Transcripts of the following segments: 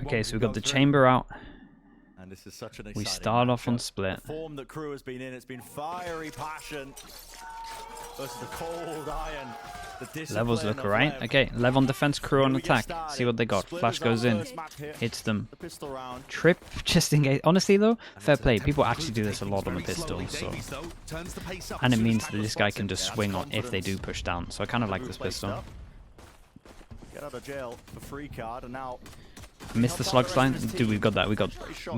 Okay, so we've got the chamber out. And this is such an We exciting start off on matchup. split. The form that KRU has been in, it's been fiery passion versus the cold iron. The Levels look alright. Okay, Lev on defense, KRU on attack. See what they got. Flash goes in, hits them. Trip just in case. Honestly though, fair play. People actually do this a lot on the pistol, so. And it means that this guy can just swing on if they do push down. So I kind of like this pistol. Get out of jail for free card, and now Missed the slug line. Dude, we've got that. We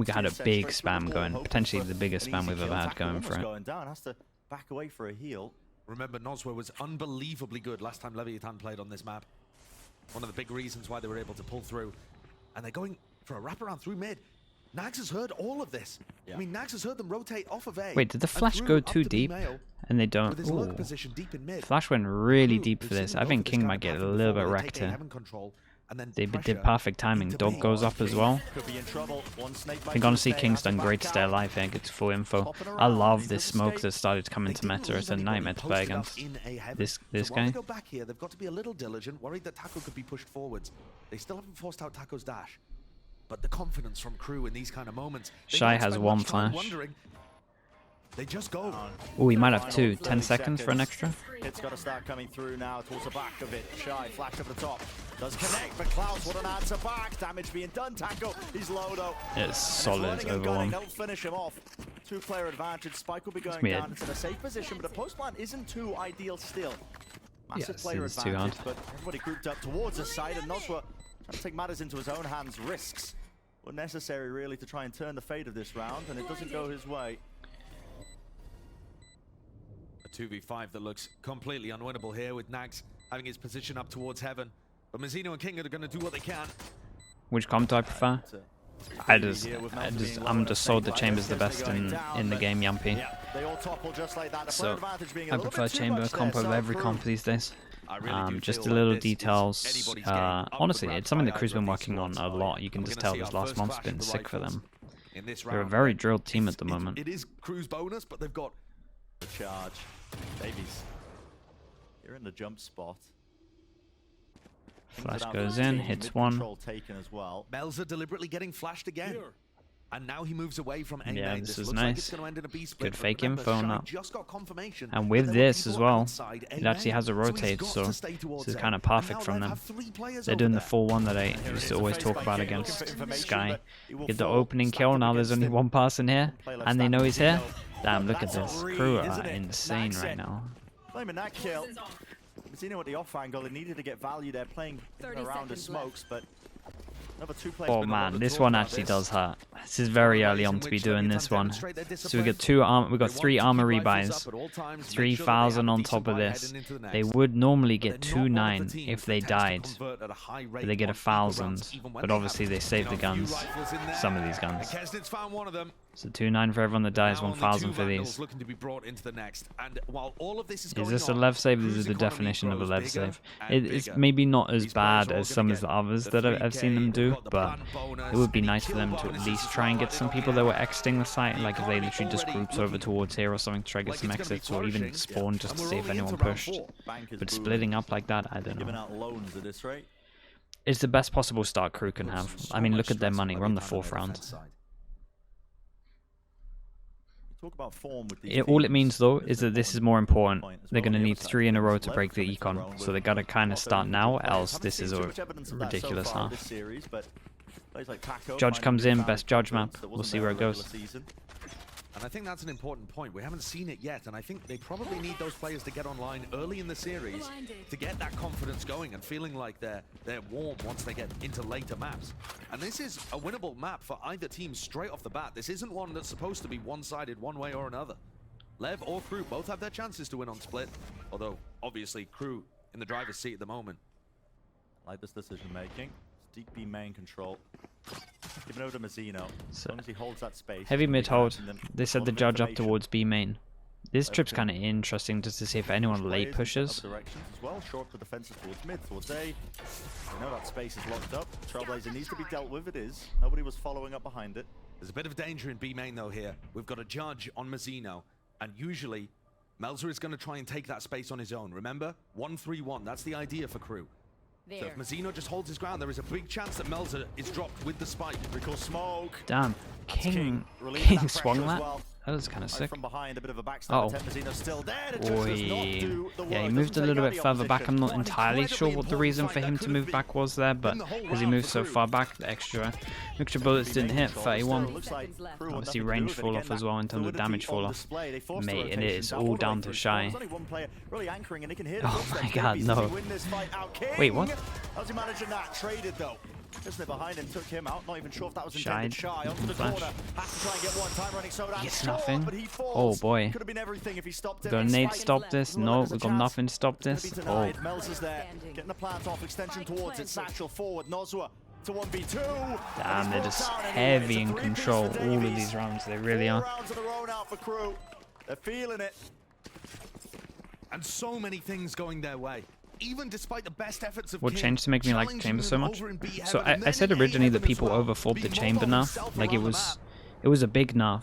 had a big spam going. Potentially the biggest spam we've ever had going for it. Has to back away for a heal. Remember, Noswa was unbelievably good last time Leviatán played on this map. One of the big reasons why they were able to pull through. And they're going for a wraparound through mid. Nags has heard all of this. I mean, Nags has heard them rotate off of A. Wait, did the flash go too deep? And they don't. Ooh. Flash went really deep for this. I think King might get a little bit wrecked here. They did perfect timing. Dog goes up as well. I think honestly King's done great to stay alive here, gets full info. I love this smoke that started to come into meta. It's a nightmare to play against this guy. Go back here, they've got to be a little diligent, worried that Taco could be pushed forwards. They still haven't forced out Taco's dash. But the confidence from KRU in these kind of moments. Shy has one flash. They just go. Oh, he might have two. 10 seconds for an extra. It's got to start coming through now towards the back of it. Shy, flash up the top. Does connect, but Klaus, what an answer back. Damage being done. Taco, he's low though. It's solid over one. They'll finish him off. Two-player advantage. Spike will be going down into the safe position, but the post plant isn't too ideal still. Massive player it's advantage, too hard. but everybody grouped up towards the side, and Noswa trying to take matters into his own hands. Risks were necessary really to try and turn the fate of this round, and it doesn't go his way. 2v5 that looks completely unwinnable here with Nags having his position up towards heaven. But Mazzino and King are going to do what they can. Which comp do I prefer? I'm just sold the chamber's the best in the game, Yumpy. So I prefer chamber comp over every comp these days. Just the little details. Honestly, it's something that KRU's been working on a lot. You can just tell this last month's been sick for them. They're a very drilled team at the moment. It is KRU's bonus, but they've got the charge. Davies, you're in the jump spot. Flash goes in, hits one. Melza deliberately getting flashed again. And now he moves away from A. Yeah, this is nice. Good fake info on that. Just got confirmation. And with this as well, it actually has a rotate, so this is kind of perfect from them. They're doing the full one that I used to always talk about against Sky. Get the opening kill, now there's only one person here, and they know he's here. Damn, look at this. KRU are insane right now. Blaming that kill. Mazzino at the off angle, they needed to get value there, playing around the smokes, but another two players. Oh man, this one actually does hurt. This is very early on to be doing this one. So we got three armor rebuys, 3,000 on top of this. They would normally get 2,900 if they died, but they get 1,000. But obviously they save the guns, some of these guns. So 2,900 for everyone that dies, 1,000 for these. Is this a Lev save? This is the definition of a Lev save. It's maybe not as bad as some of the others that I've seen them do, but it would be nice for them to at least try and get some people that were exiting the site, like if they literally just groups over towards here or something to try to get some exits, or even spawn just to see if anyone pushed. But splitting up like that, I don't know. It's the best possible start KRU can have. I mean, look at their money. We're on the 4th round. All it means though is that this is more important. They're going to need 3 in a row to break the econ, so they got to kind of start now, else this is a ridiculous half. Judge comes in, best judge map. We'll see where it goes. And I think that's an important point. We haven't seen it yet, and I think they probably need those players to get online early in the series to get that confidence going and feeling like they're warm once they get into later maps. And this is a winnable map for either team straight off the bat. This isn't one that's supposed to be one-sided one way or another. Lev or KRU both have their chances to win on split, although obviously KRU in the driver's seat at the moment. I like this decision making. Deep B main control. Give it over to Mazzino. As long as he holds that space. Heavy mid hold. They set the judge up towards B main. This trip's kind of interesting just to see if anyone late pushes. As well, short for defenses towards mid, towards A. You know that space is locked up. Trailblazer needs to be dealt with. It is. Nobody was following up behind it. There's a bit of danger in B main though here. We've got a judge on Mazzino, and usually Melza is going to try and take that space on his own. Remember, 1-3-1. That's the idea for KRU. So if Mazzino just holds his ground, there is a big chance that Melzer is dropped with the spike. Recall smoke. Damn. King swung that? That was kind of sick. From behind, a bit of a backstab attempt. Mazzino's still there. It just does not do the Yeah, he work. moved a Doesn't little take bit out further the back. I'm not opposition. entirely sure what the reason for him to move back was there, but because he moved so far back, the extra bullets didn't hit. 31. Obviously range fall off as well in terms of damage fall off. Mate, and it is all down to Shy. Oh my god, no. Wait, what? How's he managing that? Traded though. Isn't it behind him? Took him out. Not even sure if that was Shy intended. Shy onto the flash. corner. Has to try and get one time running so that's Gets short, nothing. but he falls. Oh boy. Could have been everything if he stopped it. Got a nade stop this? No, we got nothing to stop this. Oh. Melzer's there. Getting the plant off. Extension towards it. Satchel forward. Nozwa to 1v2. Damn, they're just heavy in control all of these rounds. They really are. Rounds of the road out for KRU. They're feeling it. And so many things going their way. Even despite the best efforts of What King, changed to make me like challenging Chamber so them much? over in B So heaven, and I then said in A originally that heaven as people well. overfought the Being Chamber mobile nerf. himself Like around the it was a big nerf.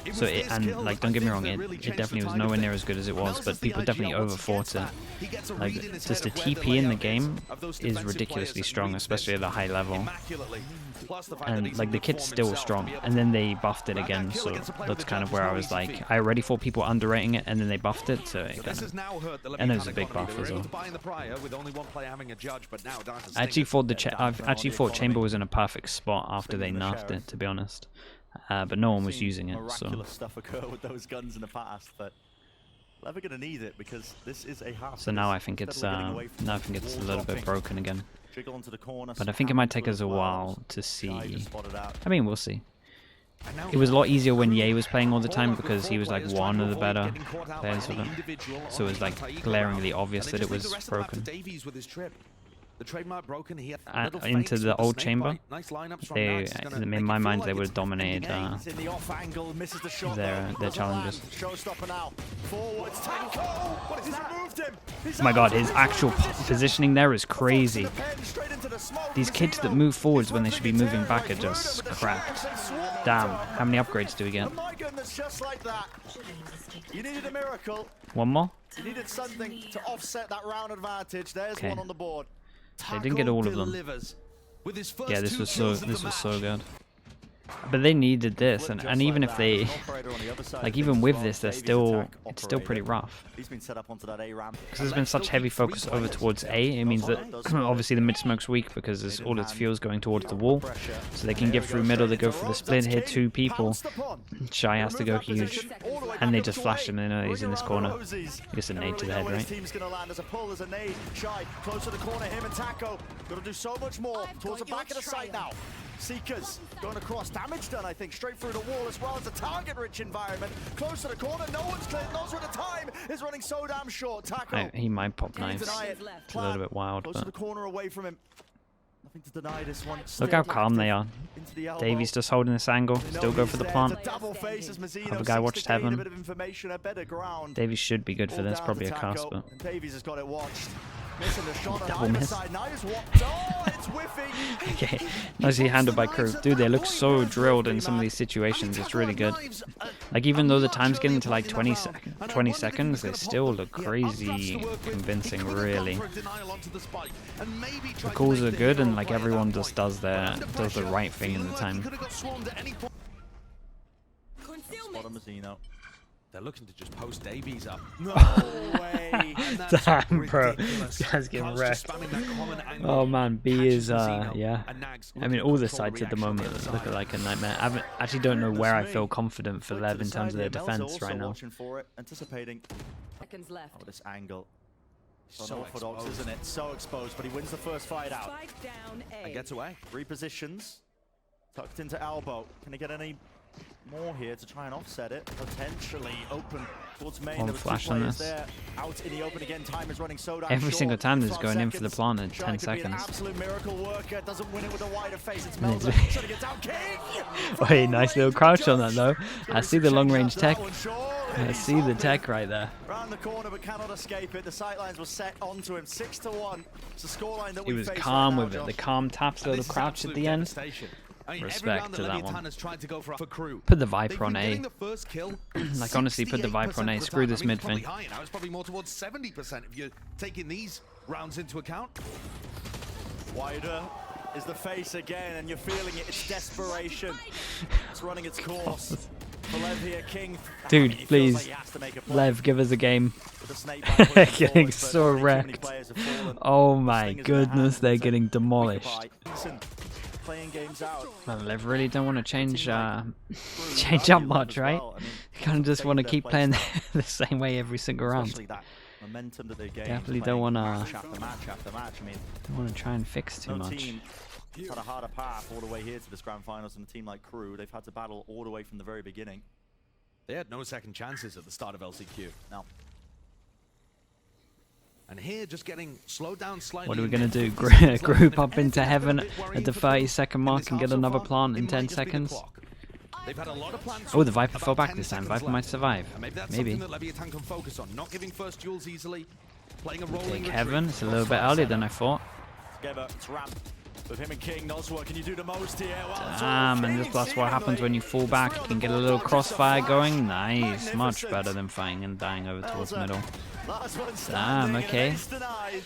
It So was it, this and kill, like I don't get me think, wrong, that it really changed definitely the was tide of nowhere near things. as good as it was, Melzer's but the people ideal definitely once he overfought gets it. that. He gets a Like read in his just the head of where TP in the layout game of those is defensive ridiculously players strong, and reads especially at a this high level. immaculately. Plus the fact that And he's like the in good kit's form still himself to strong, be able and to then they buffed it grab that again, kill so against a player that's with kind of judge where is I no was easy like, feat. I already thought people underrating it, and then they buffed it, so it So kind this of. has now hurt the And it was a Leviatán big economy. buff They were as able well. to buy in the prior with only one player having a judge, but now down to I actually thought I've down actually on the thought Chamber economy. was in a perfect spot after they Swinging the nerfed sheriff. it, to be honest. But no one was Seen using it, so. miraculous stuff occur with those guns in the past, but never gonna need it because this is a half. So now I think it's a little bit broken again. Jiggle onto the corner, But I think it might take us a as well. while to Shy just see. spotted out. I mean, we'll see. It was a lot easier when Ye was playing all the time because he was like one of the better players of it. So it was like glaringly obvious that it was broken. The trademark broken. He had Into the old chamber, nice lineups from they, Nags. It's gonna in make my it feel mind, like they would it's have dominated He's in the off angle, misses the shot their though. challenges. Showstopper now. Forwards, Tanko! What is that? Moved him. He's Oh my god, out. his actual positioning there is crazy. Straight into the smoke. These kids that move forwards when they should be moving back are just cracked. Damn, how many upgrades do we get? Oh my goodness, just like that. You needed a miracle. One more? You needed something to offset that round advantage. There's Okay. one on the board. They didn't get all of them. Yeah, this was so good. But they needed this, and even if they, like even with this, it's still pretty rough. He's been set up onto that A ramp. Because there's been such heavy focus over towards A, it means that obviously the mid smoke's weak because there's all its fuel's going towards the wall. So they can get through middle, they go for the split, hit two people. Shy has to go huge. And they just flash him, and they know he's in this corner. He gets a nade to the head, right? Team's gonna land as a pull, as a nade. Shy, close to the corner, him and Taco. Gotta do so much more. Towards the back of the site now. Seekers going across, damage done, I think, straight through the wall as well. It's a target-rich environment. Close to the corner, no one's clear. Knows where the time is running so damn short. Taco. He might pop Can't knives. deny it. It's a little bit wild, Close to the but corner away from him. Nothing to deny this one. look how calm they are. Into the elbow. Davies just holding this angle, still go for the plant. Other guy watched heaven. Davies Davies should be good for this, probably a cast, but and Davies has got it watched. Missing the shot on Double either miss. side. Now he's walked. Oh, it's whiffing. okay, nicely handled by KRU. Dude, they look so drilled in some of these situations. It's really good. Like even though the time's getting to like 20 seconds, they still look crazy convincing. Really, the calls are good, and like everyone just does the right thing in the time. They're looking to just post Davies up. No way. Damn, bro, this guy's getting wrecked. Oh man, B is yeah. I mean, all the sides at the moment look like a nightmare. I actually don't know where I feel confident for Lev in terms of their defense right now. Anticipating Seconds left. this angle. So unorthodox, isn't it? So exposed, but he wins the first fight out. Spike down A. And gets away. Repositions. Tucked into elbow. Can he get any more here to try and offset it? Potentially open towards main. One There was flash two on players this. there. Out in the open again. Time is running so damn Every short. single time there's 12 going in for the seconds. plant at Shy 10 could be an seconds. absolute miracle worker. Doesn't win it with a wider face. It's And Melzer. it's- Trying to get down. King! Wait, nice little crouch on that though. I see the long range tech. I see the tech right there. Round the corner, but cannot escape it. The sightlines were set onto him. 6-1. It's a scoreline that He we was face calm right with now, it. The Josh. calm taps, little This is crouch at absolute the end. devastation. I mean, Respect every round to the that Leviatán one. has tried to go for KRU. Put the They've Viper on been A. getting the first kill Like honestly, put the Viper on A. 68% of Screw the this time. I mean, mid it's probably thing. higher now. It's probably more towards 70% if you're taking these rounds into account. Wider is the face again, and you're feeling it. It's desperation. It's running its course. For Lev here, King. Dude, He feels please. like he has to make a play. Lev, give us a game. With the snake back pushing Getting forward, so but already too many wrecked. players have fallen. Oh my Stingers in their goodness, hands, they're it's a getting weaker demolished. bite. Listen, playing games out. Man, Lev really don't want to change change Well, up much, right? well. I mean, You kind of just take want to their keep place playing now. the same way every single round. Especially that momentum that they gained. Definitely playing don't wanna- match after match after match. I mean, Don't want to try and fix too no much. team has had a harder path all the way here to this grand finals than a team like KRU. They've had to battle all the way from the very beginning. They had no second chances at the start of LCQ. Now, And here, just getting slowed down slightly. What are we in gonna there. do? Group up into heaven at the 30-second mark and get another plant in 10 seconds? They've had a lot of plans. Oh, the Viper About fell back 10 this time. seconds Viper might left. survive. And maybe that's Maybe. something that Leviatán can focus on. Not giving first duels easily. Playing a rolling Take retreat. heaven. It's a little bit earlier than I thought. together, it's ramp. With him and King, Noswa, can you do the most here? Well, it's all And King that's what happens when you fall back. You can get a little crossfire going. Nice. Much better than fighting and dying over towards middle. Last one standing, and okay. an ace denied.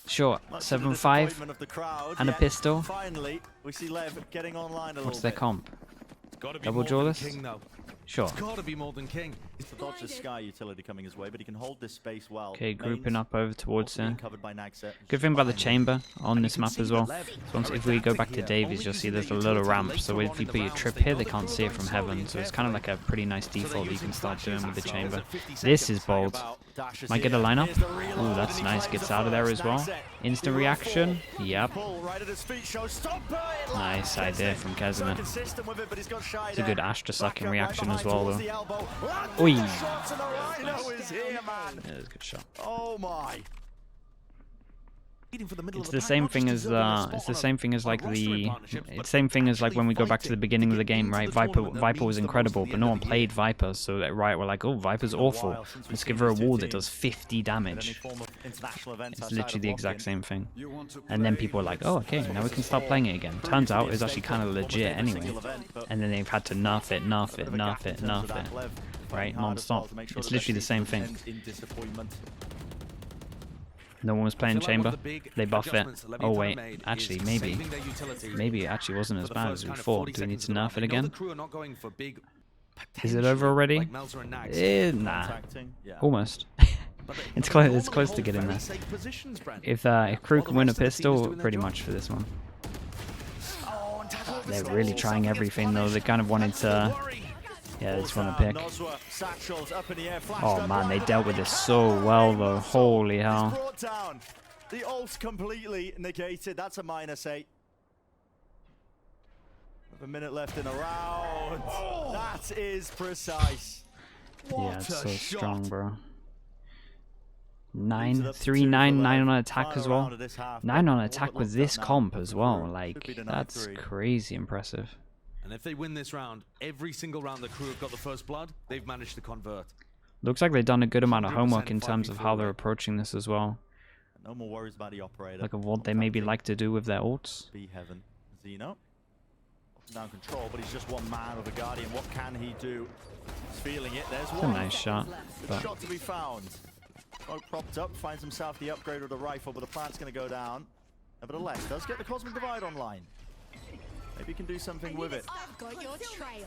Sure. Much to the 7-5 disappointment of the crowd, and a yet pistol. Finally, we see Lev getting online a little What's their bit. comp? It's gotta be Double more than jawless? King, though. Sure. It's gotta be more than King. It's the Dodger's Sky utility coming his way, but he can hold this space well. Okay, grouping Mains up over towards also being there. covered by Nagset. Good thing about the chamber on this can map see as that well. Lev So once, are if we go back to adapting here, Davies, only you'll see using there's a their little utility ramp. later So on if you in put the your rounds. trip They here, know they the can't crew see are it from going slowly heaven. and So it's kind of like a pretty nice So they're default you using can start flashes doing with the as chamber. well. 50 This seconds. is bold. Dashes Might get a here. lineup. Here's the reload, Ooh, that's and he nice. finds Gets the out of there first. as well. Nagset. Instant He will reaction. fall. Yep. Pull right at his feet, shows stop it. Nice idea from So Kezina. consistent with it, but he's got shy It's a there. good Astra sucking Back up, reaction right as well, behind though. towards the elbow. Landed Oi. the shots, and the Rhino is here, man. Yeah, it's a good shot. Oh my. It's the same thing as it's the same thing as like the same thing as like when we go back to the beginning of the game, right? Viper was incredible, but no one played Viper, so that, right, we're like, oh, Viper's awful. Let's give her a wall that does 50 damage. It's literally the exact same thing. And then people are like, oh, okay, now we can start playing it again. Turns out it's actually kind of legit anyway. And then they've had to nerf it, nerf it, nerf it, nerf it, right, non-stop. It's literally the same thing. No one was playing chamber. They buff it. Oh wait, actually maybe it actually wasn't as bad as we thought. Do we need to nerf it again? Is it over already? Nah, almost. It's close. It's close to getting there. If KRU can win a pistol, pretty much for this one. They're really trying everything though. They kind of wanted to. Yeah, they just want to pick. Oh man, they dealt with this so well though. Holy hell. The ult's completely negated. That's a -8. With a minute left in a round. That is precise. Yeah, it's so strong, bro. 9, 3, 9, 9 on attack as well. 9 on attack with this comp as well. Like, that's crazy impressive. And if they win this round, every single round the KRU have got the first blood, they've managed to convert. Looks like they've done a good amount of homework in terms of how they're approaching this as well. No more worries about the operator. Like of what they maybe like to do with their ults. Be heaven. Zeno. Down control, but he's just one man with a Guardian. What can he do? He's feeling it. There's It's one. a nice shot. Good But shot to be found. Smoke propped up, finds himself the upgrade with a rifle, but the plant's going to go down. Nevertheless, does get the Cosmic Divide online. Maybe he can do something with it.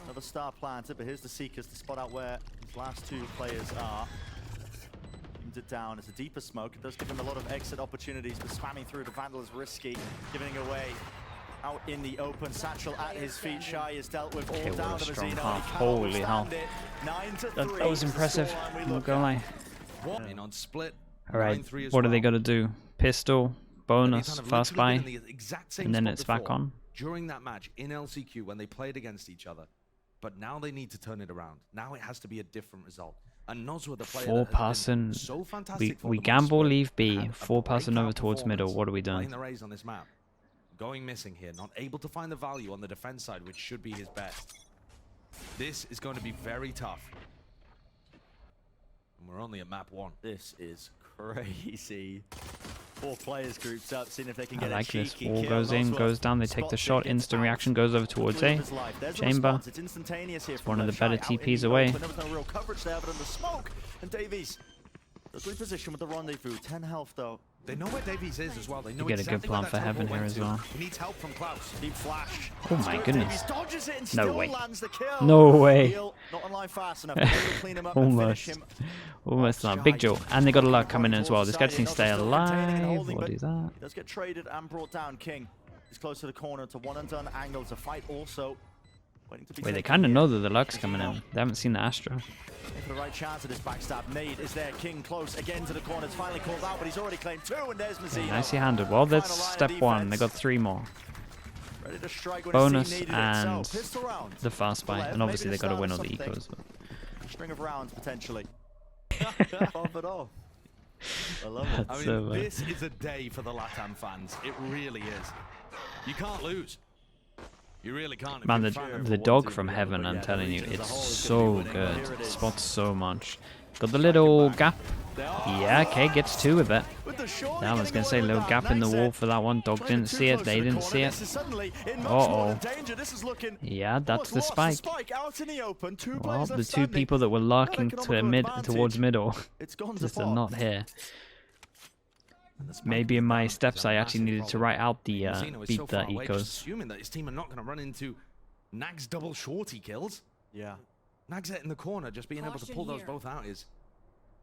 Another star planted, but here's the Seekers to spot out where his last two players are. Aims it down. It's a deeper smoke. It does give him a lot of exit opportunities, but spamming through the Vandal is risky. Giving it away out in the open. Satchel at his feet. Shy is dealt with all okay, down what a to strong Mazino. half. Holy hell. That was impressive. I'm not gonna lie. On split. Alright, what are they gonna do? Pistol, bonus, fast buy, and then it's back on. During that match in LCQ when they played against each other. But now they need to turn it around. Now it has to be a different result. And Noswa, the player that has been so fantastic for we them on gamble, split, leave B, had a 4-person over breakout towards middle. performance What are we doing? playing the Rays on this map. Going missing here, not able to find the value on the defense side, which should be his best. This is going to be very tough. And we're only at map 1. This is crazy. 4 players grouped up, seeing if they can I get like a this. cheeky Wall kill. goes in, Noswa goes down. They take the spots shot. it, gets Instant out. reaction goes over towards A. There's the Chamber. response. It's instantaneous here from one of the Lev. better Shy out in TPs the away. open. There was no real coverage there, but in the smoke. And Davies does reposition with the rendezvous. 10 health though. They know where Davies is as well. They know You get a good exactly plan where for that Heaven turbo here went as to. well. He needs help from Klaus. Deep flash. Oh my goodness. Dodges it and No still way. lands the kill. No way. Heal not online fast enough. Able to clean him up and finish him. Almost not. Big Joe. And they got a lot coming in as well. This guy doesn't stay alive. What is that? He does get traded and brought down. King is close to the corner. It's a one and done angle to fight also. Waiting to be Wait, they taken kind of here. know that the luck's coming in. They haven't seen the Astra. For the right chance of this backstab. Nade is there. King close again to the corner. It's finally called out, but he's already claimed 2. And there's Mazzino. Nicely handled. Well, that's Final line of step 1. They defense. got 3 more. Ready to strike when Bonus he needed it. and So, pistol round. The fast buy. Left, And obviously maybe they got to the win all start the of ecos. something. String of rounds potentially. Pop it off. I love it. I mean, So, this is a day for the Latam fans. It really is. You can't lose. You really can't. Man, If you're a fan of the one dog team, from yeah, Heaven, but I'm yeah, telling the you, region as a it's whole is so gonna be winning. good. Here it is. Spots so much. Got the little gap. Yeah, okay, gets 2 with it. Yeah, I was going to say, little gap in the wall for that one. Dog didn't see it. They didn't see it. Uh-oh. Yeah, that's the spike. Well, the 2 people that were lurking to towards middle just are not here. Maybe in my steps I actually needed to write out the Mazzino is beat so the far away, just ecos. assuming that his team are not going to run into Nag's double shorty kills. Yeah. Nag's in the corner, just being able to Caution pull those here. both out is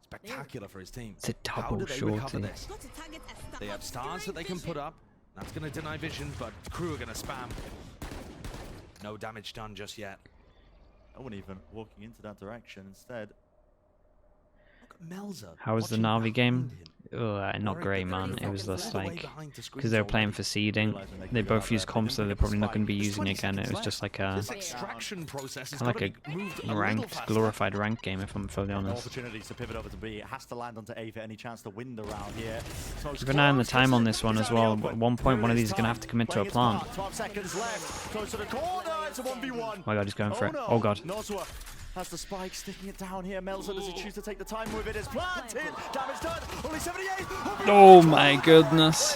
spectacular for his team. It's a How double do they recover shorty. this? They have stars that they can put up. That's going to deny vision, but crew are going to spam. No damage done just yet. I wasn't even walking into that direction. Instead, Look at Melza. How was the watching Navi game? behind him. Not great, man. It was just All the way like, behind to screens because they were playing already. for seeding. They both use comps, so they're probably not going to be using it again. It was just like a This extraction process is kind of going like to be moved a a little ranked, faster. glorified ranked game, if I'm fully no honest. opportunities to pivot over to B. It has to land onto A for any chance to win the round here. Keep an eye on the time on this one as well. At one point, one of these is going to have to commit to a plant. 12 seconds left. Close to the corner. It's a 1v1. Oh my god, he's going for it. no. Oh god. Nozwa has the spike, sticking it down here. Melza, does he choose to take the time with it? It's planted. Damage done. Only 78. Oh my goodness.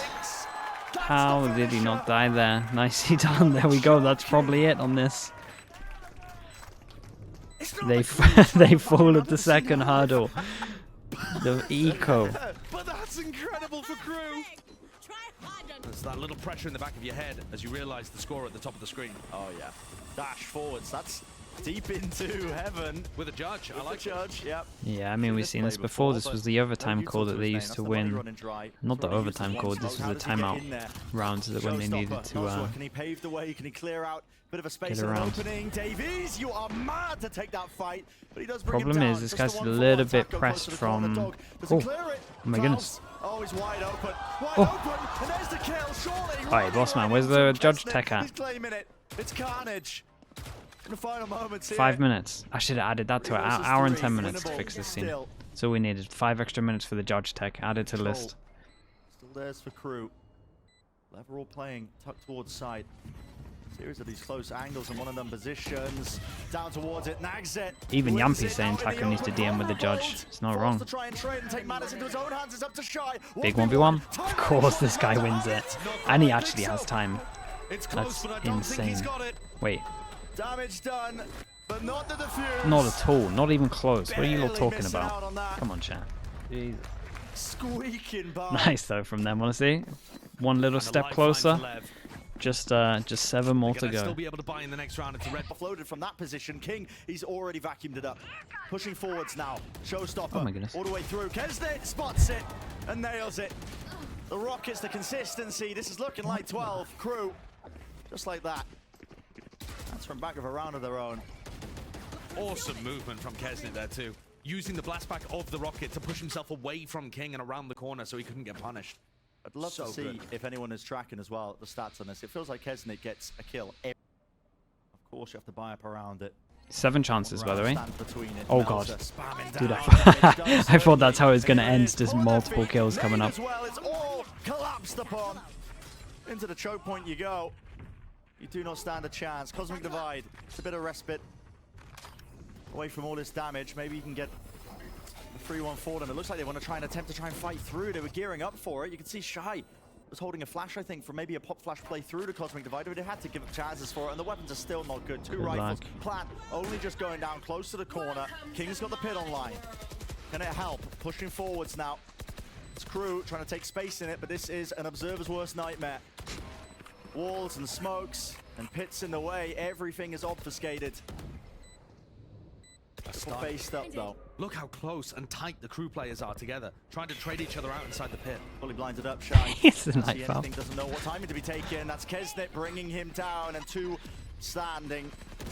How did he not die there? Nicely done. There we go. That's probably it on this. They they fall at the second hurdle. The eco. But that's incredible for crew. There's that little pressure in the back of your head as you realize the score at the top of the screen. Oh yeah. Dash forwards. That's deep into heaven. With a judge, I like the judge. Yep. Yeah, I mean, we've seen this before. This was the overtime call that they used to win. Not the overtime call, this was the timeout rounds that when they needed to Can he pave the way? Can he clear out? Bit of a space get and an around. opening. Davies, you are mad to take that fight, but he does bring him Problem down. is, this Just guy's the a one little forward. bit Taco pressed close to the corner. from... Dog. Does he Oh, clear it? oh my goodness. Oh, he's wide open. Wide Oh. open. And there's the kill, surely. Alright, boss man, where's the judge tech He's at? claiming it. It's carnage. In the final moments here. 5 minutes. I should have added that to an Versus hour and 3, 10 minutes to winnable fix this scene. still. So we needed 5 extra minutes for the judge tech added to the list. Still there's for crew. Lever all playing, tucked towards side. Series of these close angles and one of them positions. Down towards it, nags it. Even Wins Yampy's it saying out in the Taco needs to open. DM with the judge. It's not wrong. To try and trade and take matters into his own hands. It's up to Shy. Big 1v1. Of course this guy wins it. And he actually has time. It's close, That's but I don't think he's insane. got it. Wait, Damage done, but not the defuse. not at all. Not even close. What are you all Barely talking missing out about? on that. Come on, chat. Jesus. Squeaking by. Nice though from them, honestly. One little And a step lifeline closer. for Lev. Just 7 more to Gonna still go. be able to buy in the next round. It's a red. Offloaded from that position. King, he's already vacuumed it up. Pushing forwards now. Showstopper. Oh my goodness. All the way through. Kesnet spots it and nails it. The Rockets, the consistency. This is looking like 12. Crew. Just like that. That's from back of a round of their own. Awesome movement from Kesnet there too. Using the blast back of the rocket to push himself away from King and around the corner so he couldn't get punished. I'd love So to see good. if anyone is tracking as well the stats on this. It feels like Kesnet gets a kill. Of course, you have to buy up around it. 7 chances, by the way. Stand between it. Oh, Melza God. spamming Dude, down. I thought that's how it was going to end. Just multiple kills coming up. As well, it's all collapsed upon. Into the choke point you go. You do not stand a chance. Cosmic Divide. It's a bit of respite. Away from all this damage. Maybe you can get a 3-1 for them. It looks like they want to try and attempt to try and fight through. They were gearing up for it. You can see Shy was holding a flash, I think, for maybe a pop flash play through the Cosmic Divide, but they had to give up chances for it, and the weapons are still not good. Two Good rifles. luck. Plant only just going down close to the corner. King's got the pit online. Can it help? Pushing forwards now. It's KRU trying to take space in it, but this is an observer's worst nightmare. Walls and smokes and pits in the way. Everything is obfuscated. Faced up though. Look how close and tight the KRU players are together, trying to trade each other out inside the pit. Fully blinded up, Shy. It's a Doesn't night see foul. anything, doesn't know what timing to be taken. That's Kesnet bringing him down, and 2 standing.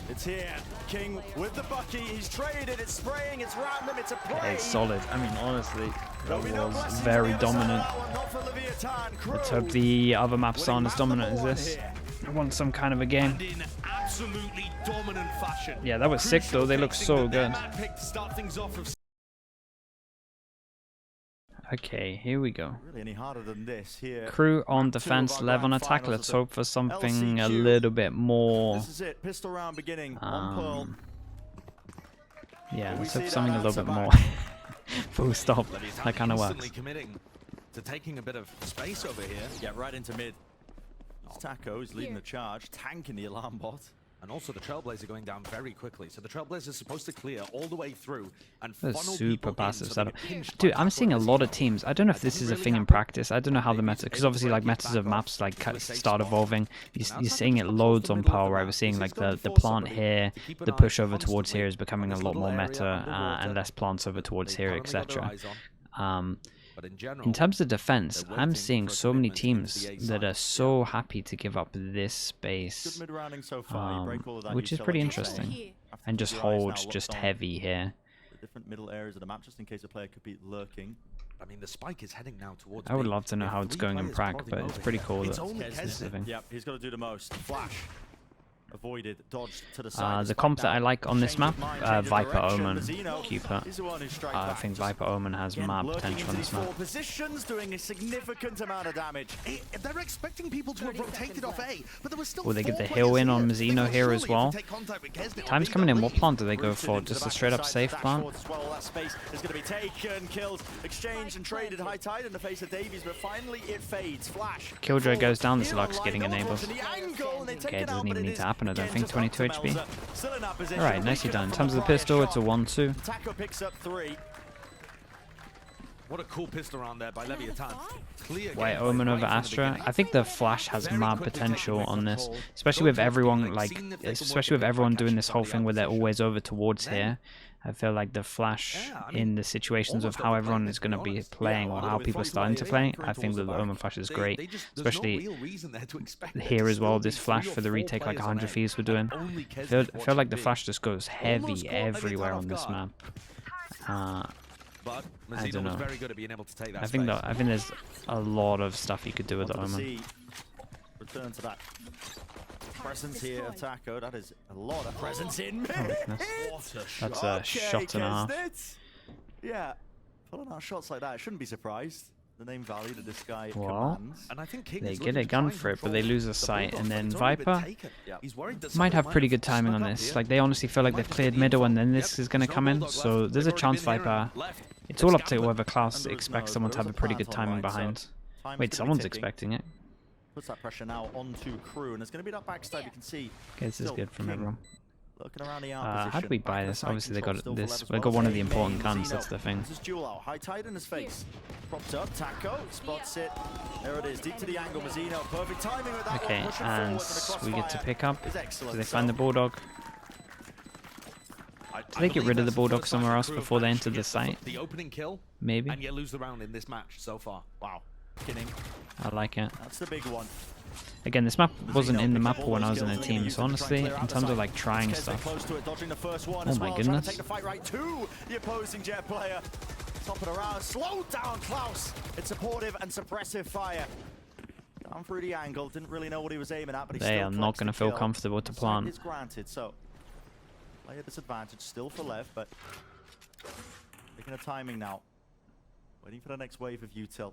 It's here. King with the Bucky. He's traded. It's spraying. It's random. It's a play. Yeah, it's solid. I mean, honestly, There'll be no that was blessings very on the other side of dominant. that one, not for Leviatán. Let's KRU hope the other maps aren't as winning dominant as map this. number 1 here. I want some kind of a game. And in absolutely dominant fashion. Yeah, that was sick though. They look so good. Okay, here we go. Really any harder than this here. KRU on Round 2 of defense, our Lev on grand attack. finals Let's of the hope for something a LCQ. little bit more. This is it. Pistol round beginning. On Pearl. Yeah, We let's see hope that something a little answer bit more. back. Full stop. That kind of works. Committing to taking a bit of space over here. Yeah, right into mid. Taco is leading the charge, tanking the alarm bot. And also the Trailblazer going down very quickly. So the Trailblazer is supposed to clear all the way through and That's funnel super people in passive so they setup. get pinched Dude, by I'm Taco seeing a and lot of Zeno. teams. I don't know if this is a thing in practice. I don't know how the meta, because obviously like metas of maps like start evolving. You're seeing it loads on Pearl, right? We're seeing like the plant here, the push over towards here is becoming a lot more meta, and less plants over towards here, etc. But in general, In terms of defense, they're I'm waiting seeing for a so many commitment into teams the A that side. are so happy to give up this Good space, mid-rounding so far. You break all of that which is utility pretty chain. interesting, After and just your eyes now hold locked just on heavy here. the different middle areas of the map, just in case a player could be lurking. I mean, the spike is heading now towards I would B. love to know With how it's 3 going in players Prague, prodding but it's over pretty here. cool It's that only this is the Kesnet. thing. Yep, he's got to do the most. Flash. Avoided, dodged to the side. The comp that I like on this map, Viper Omen, Mazino Keeper. is the one who strikes I back. think Just Viper Omen has again, mad lurking potential on into this these map. 4 positions, doing a significant amount of damage. They're expecting people to have 30 rotated off A, but there was still Will they get 4 the hill players in on here. Mazino They here thought as surely well? if we take contact with Kesnet, Time's we'd coming in. got What lead. plant do they go Rooted for? into Just the a back straight of up the side, safe stack plant? towards as well. That space is going to be taken, killed, exchange and traded. High tide in the face of Davies, but finally it fades. Flash. Killjoy goes down, this Here looks on getting line, enabled. to the angle, and they take Okay, it it out, doesn't but even it need is to happen, I don't again think. just up 22 to HP. Melzer. Still in that position. Alright, nicely Weaker done. In from terms of the prior pistol, it's a shot. 1-2. Taco picks up 3. What a cool pistol round there by Leviatán. Clear White game Omen right over from the Astra. beginning. I think the Flash has Very mad quickly potential taking on this, control. especially Go with towards everyone B, like, seeing if they can work especially it with by everyone catching doing this whole somebody thing out where of they're position. always over towards Then- here. I feel like the Flash Yeah, I mean, in the situations of almost how overplayed everyone it, is to be going to be honest. playing Yeah, or well, how with people are Flash starting to playing, play. I think that the Omen Flash is They great, just, there's especially no real reason there to expect there here to as well. still This be Flash 3 or for the 4 retake like players 100 on A, fees we're and doing. only I Kesnet feel like the watching Flash just goes heavy Almost caught everywhere Leviatán on this off map. But I Mazino don't was know. very good at being able to take that I think space. there's a lot of stuff you could do with the Wanted to Omen. see return to that presence here of Taco. That is a lot of presence in mid. goodness. That's a shot and a half. Kesnet. Yeah, pulling out shots like that, I shouldn't be surprised. The name value that this guy Well, commands. And I think King They is get looking a to gun try and for it, but they control lose a the sight, Bulldogs, and but then it's already been Viper taken. Yeah. He's worried that might somebody have pretty have good timing on snuck up this. here. Like they honestly feel like Might they've just cleared get the middle, and info. then this Yep, is going to no come in. Bulldog So left. there's a They've already chance been here Viper. and left. It's all up to gambling. whoever class And there was expects no- someone to there have a was a pretty plant good on timing right, so behind. time's Wait, gonna be someone's ticking. expecting it. Puts that pressure now onto KRU, and there's going to be that backstab. You can see. Okay, this is still good from King everyone. Looking around the arm How position. do we Back buy of the this? side Obviously they control got still this. for Lev as They got well. one of the Main important guns. Zeno. That's the thing. This is duel out. High tide in his face. Propped up. Taco spots it. There it is. Deep to the angle. Mazzino. Perfect timing with that Okay, one. Pushing and forward, we get to pick up. Is Do excellent. they find the So, Bulldog? Do they get rid of the Bulldog somewhere else before they enter the site? The opening kill, Maybe. and you lose the round in this match so far. wow. Beginning. I like it. That's the big one. Again, this map wasn't in the map All when I those was in skills the they're gonna team. use So to try and honestly, clear out in the terms of site. like trying Kesnet stuff, close to it, dodging the first one Oh as my well, goodness. Trying to take the fight right to the opposing jet player. Top it around, slow down Klaus. It's supportive and suppressive fire. Down through the angle, didn't really know what he was aiming at, but he they still are not collects going the to feel kill. comfortable to Site plant. is granted, so player disadvantage still for Lev, but taking a timing now. Waiting for the next wave of util.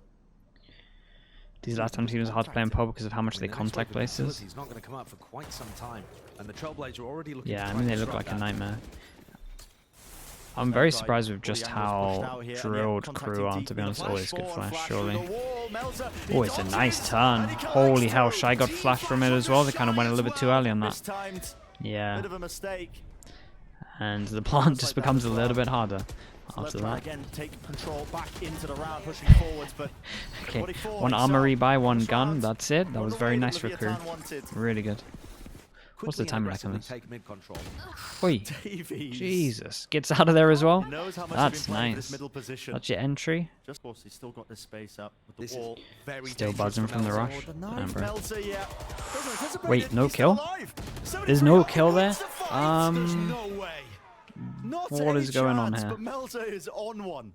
These last time teams are hard to play in pub because of how much they The next contact wave of places. utility is not going to come out for quite some time, and the Trailblazer are already looking. Yeah, to I try mean and they look disrupt like a that. nightmare. I'm very surprised with just how drilled KRU are, to be honest. Always good flash, surely. Oh, it's a nice turn. Holy hell, Shy got flash from it as well. They kind of went a little bit too early on that. Mistimed. Yeah, Bit of a mistake. and the plant just becomes a little bit harder. after that. Again, take control back into the round, pushing forwards, but Okay, one armory by one gun, that's it. That was very nice for crew. Really good. What's the time like on this? Oi, Jesus, gets out of there as well. That's nice. That's your entry. Just course, he's still got this space up with the wall. Still buzzing from the rush. Damn, bro. Melzer, yeah. Wait, no kill? There's no kill there? What is going on here? But Melzer is on one.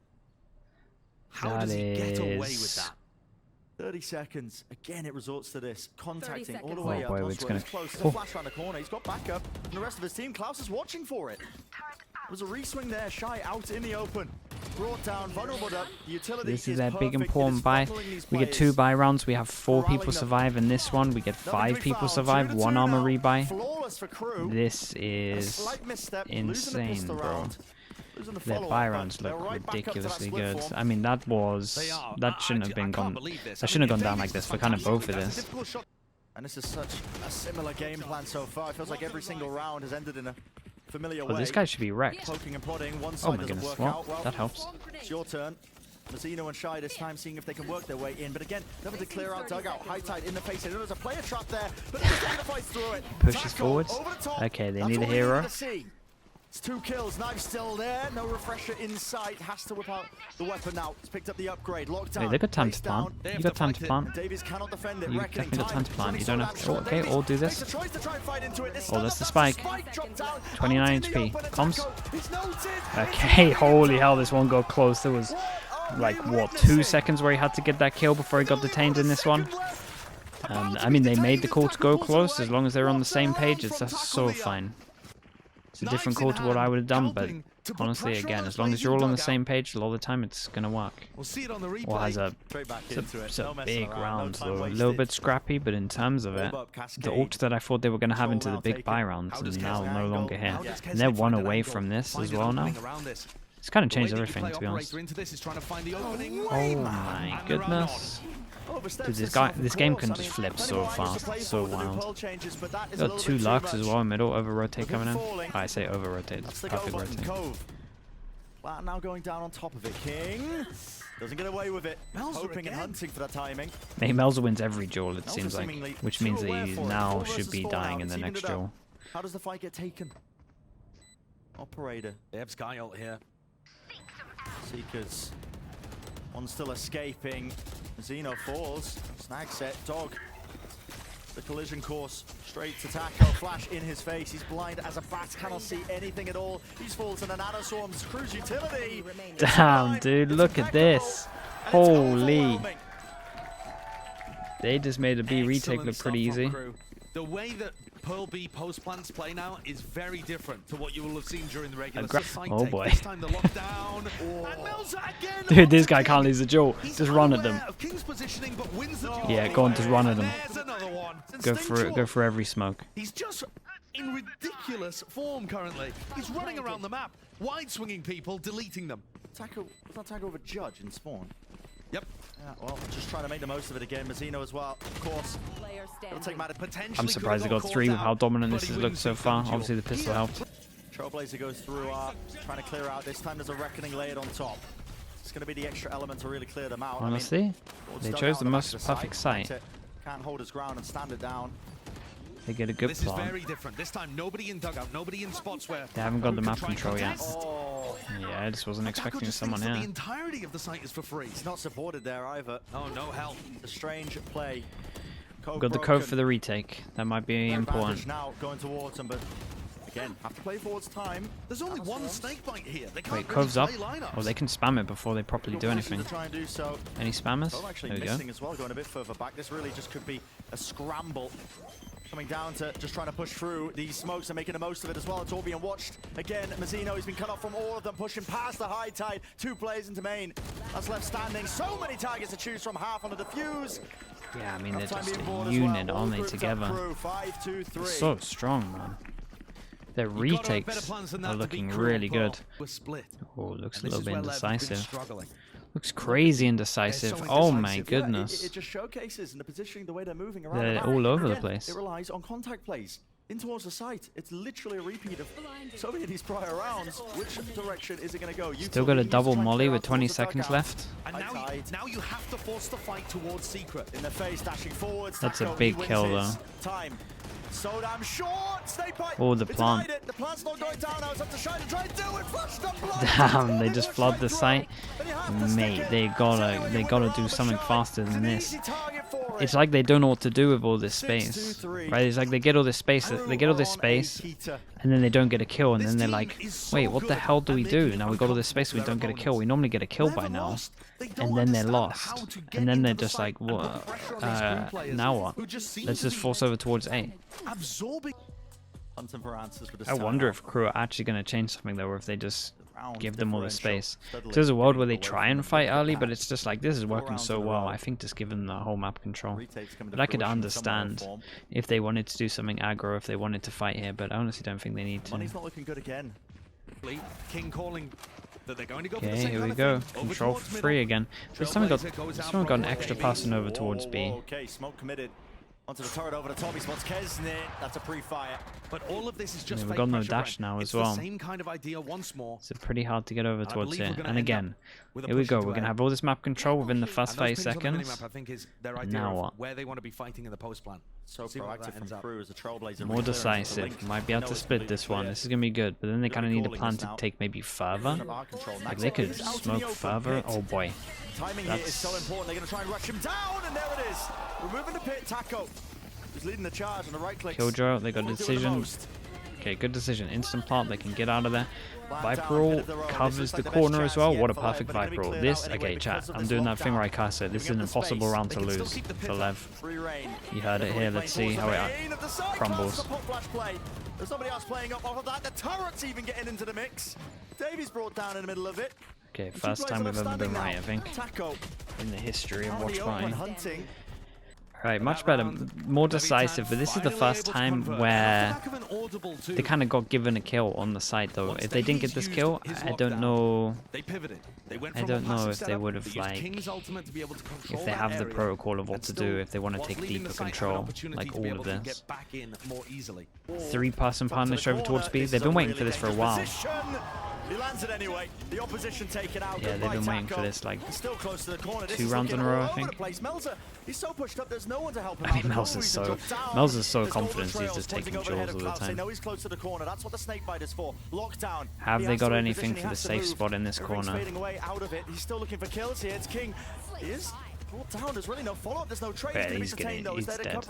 How does he get away with that? 30 seconds. Again, it resorts to this. Contacting all the way up. Boy, it's gonna... close. There's a flash around the corner. He's got backup. And the rest of his team, Klaus is watching for it. There's a reswing there. Shy out in the open. Brought down, vulnerable up. The utility This is their big important buy. We get 2 buy rounds. We have 4 people survive in this one. We get 5 people survive. 1 armor rebuy. This is insane, bro. Their buy rounds look ridiculously good. I mean, that shouldn't have been gone. That shouldn't have gone down like this for kind of both of this. And this is such a similar game plan so far. It feels like every single round has ended in a familiar way. Oh, this guy should be wrecked. Poking and prodding. One Oh side my doesn't goodness, work out. well, that helps. It's your turn. Mazzino and Shy this time seeing if they can work their way in. But again, never to clear out dugout. High tide in the face. There's a player trap there, but it's just to fight through it. Pushes forwards. Okay, they need a hero. It's 2 kills, knife still there, no refresher in sight, has to whip out the weapon now. He's picked up the upgrade, locked down. Wait, they got time to plant. You got time to plant. Davies cannot defend it. You definitely got time to plant. You don't have to. Oh, okay, all do this. Oh, that's the spike. 29 HP. Comms. Okay, holy hell, this one got close. There was, like, what, 2 seconds where he had to get that kill before he got detained in this one. I mean, they made the call to go close. As long as they're on the same page, it's so fine. It's a different call to what I would have done, but honestly, again, as long as you're all on the same page, a lot of the time it's gonna work. Or has it's a big round, so a little bit scrappy, but in terms of it, the ult that I thought they were gonna have into the big buy rounds is now no longer here. And they're 1 away from this as well now. It's kind of changed everything, to be honest. Oh my goodness. Dude, this game can just flip so fast, so wild. Got 2 Lux as well in middle, over rotate coming in. Oh, I say over rotate, that's perfect rotate. Now going down on top of it. King doesn't get away with it. Hoping and hunting for that timing. Hey, Melzer wins every duel, it seems like, which means that he now should be dying in the next duel. How does the fight get taken? Operator. They have Sky ult here. Seekers. One still escaping. Zeno falls. Snag set. Dog. The collision course. Straight to tackle. Flash in his face. He's blind as a bat. Cannot see anything at all. He's falls in the nano swarms. Crew's utility. Damn, dude. Look at this. Holy. They just made a B retake look pretty easy. The way that Pearl B post plants play now is very different to what you will have seen during the regular season. Oh boy. This time the lockdown. Dude, this guy can't lose a duel. Just run at them. Yeah, go on, just run at them. Go for every smoke. He's just in ridiculous form currently. He's running around the map, wide swinging people, deleting them. Was that tackle over Judge in spawn? Yep. Yeah, well, just trying to make the most of it again. Mazzino as well, of course. It'll take Matt potentially. I'm surprised they got 3 with how dominant this has looked so far. Obviously, the pistol helped. Trailblazer goes through, trying to clear out. This time there's a Reckoning layered on top. It's going to be the extra element to really clear them out. Honestly, they chose the most perfect site. Can't hold his ground and stand it down. They get a good This plan. is very different. This time, nobody in dugout, nobody in spots where They haven't got the map control yet. Oh. Yeah, I just wasn't expecting someone The here. entirety of the site is for free. He's not supported there either. Oh, no help. A strange play. Got the code for the retake. That might be important. Now going towards him, but again, have to play forwards time. There's only one snake bite here. They can't Wait, Cove's up. play lineups. Oh, they can spam it before they properly do anything. Try and do so. Any spammers? Oh, actually There we go. missing as well, going a bit further back. This really just could be a scramble. Coming down to just trying to push through these smokes and making the most of it as well. It's all being watched. Again, Mazzino, he's been cut off from all of them, pushing past the high tide. 2 players into main. That's left standing. So many targets to choose from. Half under the fuse. Yeah, I mean, they're just a unit, aren't they, together? 5, 2, 3. They're so strong, man. Their retakes are looking really good. Oh, looks a little bit indecisive. Looks crazy indecisive. Oh my goodness. It just showcases in the positioning, the way they're moving around. They're all over the place. It relies on contact plays. in towards the site. It's literally a repeat of so many of these prior rounds. Which direction is it going to go? Still got a double molly with 20 seconds left. And now you have to force the fight towards Secret. In the face, dashing forwards. That's a Taco, big he wins kill, his though. Time. So damn short. Snake bite. Oh, the It's plant. denied it. The plant's not going down now. It's up to Shine to try and do it. Flash the blood. Damn, they just flood the site. Mate, they gotta do something faster than this. It's like they don't know what to do with all this space, right? It's like they get all this space, and then they don't get a kill, and then they're like, wait, what the hell do we do? Now we got all this space, we don't get a kill. We normally get a kill by now, and then they're lost, and then they're just like, what? Now what? Let's just force over towards A. I wonder if KRU are actually going to change something though, or if they just give them all the space. There's a world where they try and fight early, but it's just like, this is working so well. I think just give them the whole map control. But I could understand if they wanted to do something aggro, if they wanted to fight here, but I honestly don't think they need to. Money's not looking good again. King calling that they're going to go for the Okay, same here we kind go. of thing. Over Control towards for free middle. again. This time we got an extra person over towards B. Okay, smoke committed. Onto the turret over the top, he spots Kesnit. That's a pre-fire. But all of this is just Yeah, we've fake got no pressure, dash Brent. now It's as well. the same kind of idea once more. So pretty hard to get over towards believe here. we're gonna And end up again, with a here we push go. into We're going to A. have all this map control within the first And those 5 pings on the seconds. minimap, I think, is their And idea now of what? where they want to be fighting in the post plan. So See where proactive that from ends up. KRU as a trailblazer. More decisive. Might be able to split this one. This is going to be good. But then they kind of need a plan to take maybe further. Like they could smoke further. Oh boy. Timing here is so important. They're going to try and rush him down, and there it is. Removing the pit. Taco, who's leading the charge on the right click. Killjoy, they got a decision. Okay, good decision. Instant plant, they can get out of there. Viper covers the corner as well. What a perfect Viper. This, okay, chat. I'm doing that thing where I cast it. This is an impossible round to lose for Lev. You heard it here. Let's see how it crumbles. There's somebody else playing up off of that. The turret's even getting into the mix. Davies brought down in the middle of it. Okay, first time we've ever been right, I think, in the history of Watch Party. Right, much better, more decisive, but this is the first time where they kind of got given a kill on the side though. If they didn't get this kill, I don't know if they would have, like, if they have the protocol of what to do, if they want to take deeper control, like all of this. 3-person punish over towards B, they've been waiting for this for a while. He lands it anyway. The opposition taken out. Yeah, they've been waiting for this like still close to the corner. 2 rounds in a row, I think. He's so pushed up, there's no one to help him. I mean, Mel's is so confident he's just taking jewels all the time. He's close to the corner. That's what the snake bite is for. Lockdown. Have they got anything for the safe spot in this corner? Fading away out of it. He's still looking for kills here. It's King. He is brought down. There's really no follow-up. There's no trade. Yeah, he's dead.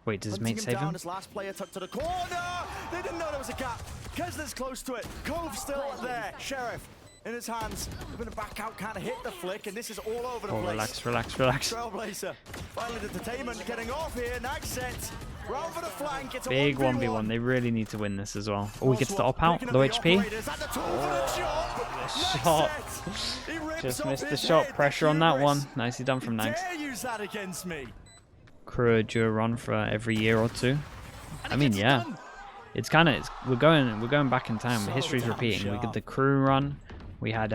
Wait, does his mate save him? This last player tucked to the corner. They didn't know there was a gap. Kesner's close to it. Cove still there. Sheriff in his hands. They're going to back out, kind of hit the flick, and this is all over the place. Relax. Trailblazer. Finally, the entertainment getting off here. Nag set. Round for the flank. It's a Big 1v1. They really need to win this as well. Oh, he gets the op out. Low HP. Shot. Just missed the shot. Pressure on that one. Nicely done from Nags. Use that against me. KRU do a run for every year or two. I mean, yeah. It's kind of we're going back in time. History's repeating. We did the KRU run. We had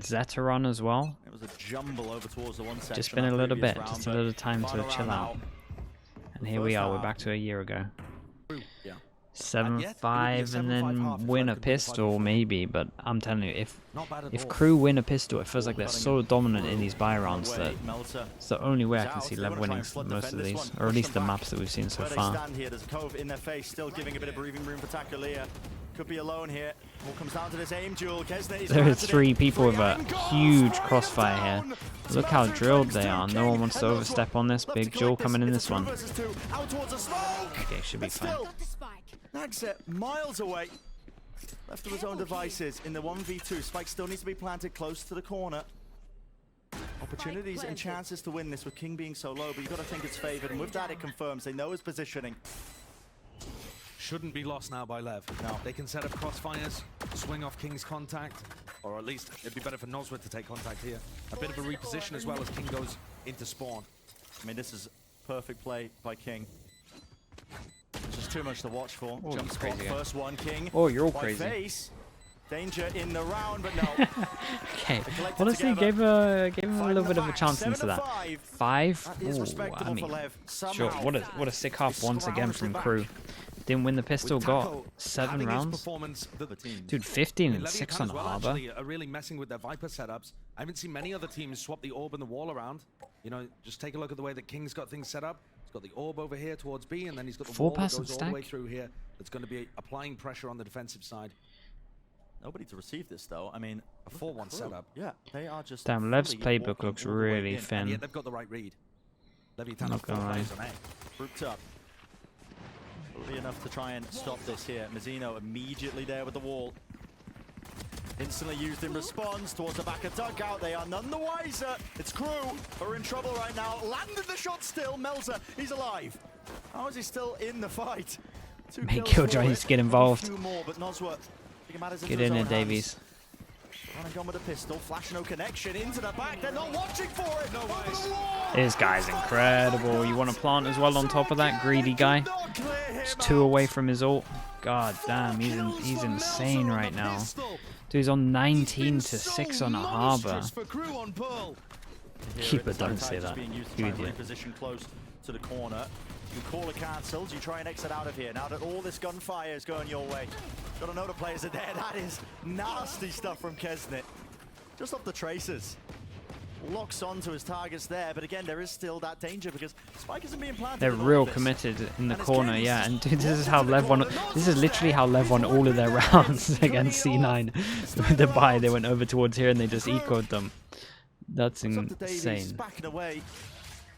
Zeta run as well. It was a jumble over towards the one section. Just been a little bit, just a little time to chill out. And here we are. We're back to a year ago. 7-5 and then win a pistol maybe, but I'm telling you, if KRU win a pistol, it feels like they're so dominant in these buy rounds that it's the only way I can see Lev winning most of these, or at least the maps that we've seen so far. There's a Cove in their face, still giving a bit of breathing room for Takulia. Could be alone here. All comes down to this aim duel. There are 3 people with a huge crossfire here. Look how drilled they are. No one wants to overstep on this. Big duel coming in this one. Okay, should be fine. Nagset miles away. Left to his own devices in the 1v2. Spike still needs to be planted close to the corner. Opportunities and chances to win this with King being so low, but you've got to think it's favored. And with that, it confirms they know his positioning. Shouldn't be lost now by Lev. No. They can set up crossfires, swing off King's contact, or at least it'd be better for Nosworth to take contact here. A bit of a reposition as well as King goes into spawn. I mean, this is perfect play by King. It's just too much to watch for. Oh, Jump spot, crazy. first one, King. Oh, you're all by crazy. Face. Danger in the round, but no. Okay, honestly, gave him a little bit of a chance into that. 5? Ooh, I mean, sure. What a sick half once again from KRU. Didn't win the pistol, got 7 rounds. Dude, 15 and 6 on Harbor. Are really messing with their Viper setups. I haven't seen many other teams swap the orb and the wall around. You know, just take a look at the way that King's got things set up. He's got the orb over here towards B, and then he's got the wall that goes all the way through here. That's going to be applying pressure on the defensive side. Nobody to receive this though. I mean, A 4-1 setup. yeah, they are just. Damn, Lev's playbook looks really And thin. yet they've got the right read. Leviatán Not gonna lie. on A. Grouped up. Will be enough to try and stop this here. Mazzino immediately there with the wall. Instantly used in response towards the back of dugout. They are none the wiser. It's KRU who are in trouble right now. Landed the shot still. Melzer, he's alive. How is he still in the fight? Make Killjoy needs to get involved. More, but Nosworth, Get in there, Davies. Running on with a pistol, flash no connection into the back. They're not watching for it. No way. This guy's incredible. You want to plant as well on top of that greedy guy? It's 2 away from his ult. God damn, he's insane right now. Dude, he's on 19 to 6 on a Harbor. Keeper, don't say that. You idiot. Position close to the corner. You call it cancelled, you try and exit out of here. Now that all this gunfire is going your way. Gotta know the players are there. That is nasty stuff from Kesnit. Just off the traces. Locks onto his targets there, but again, there is still that danger because Spike isn't being planted. They're real committed in the corner, yeah. And dude, this is how Lev won. This is literally how Lev won all of their rounds against C9. With the buy, they went over towards here and they just ecoed them. That's insane. Backing away.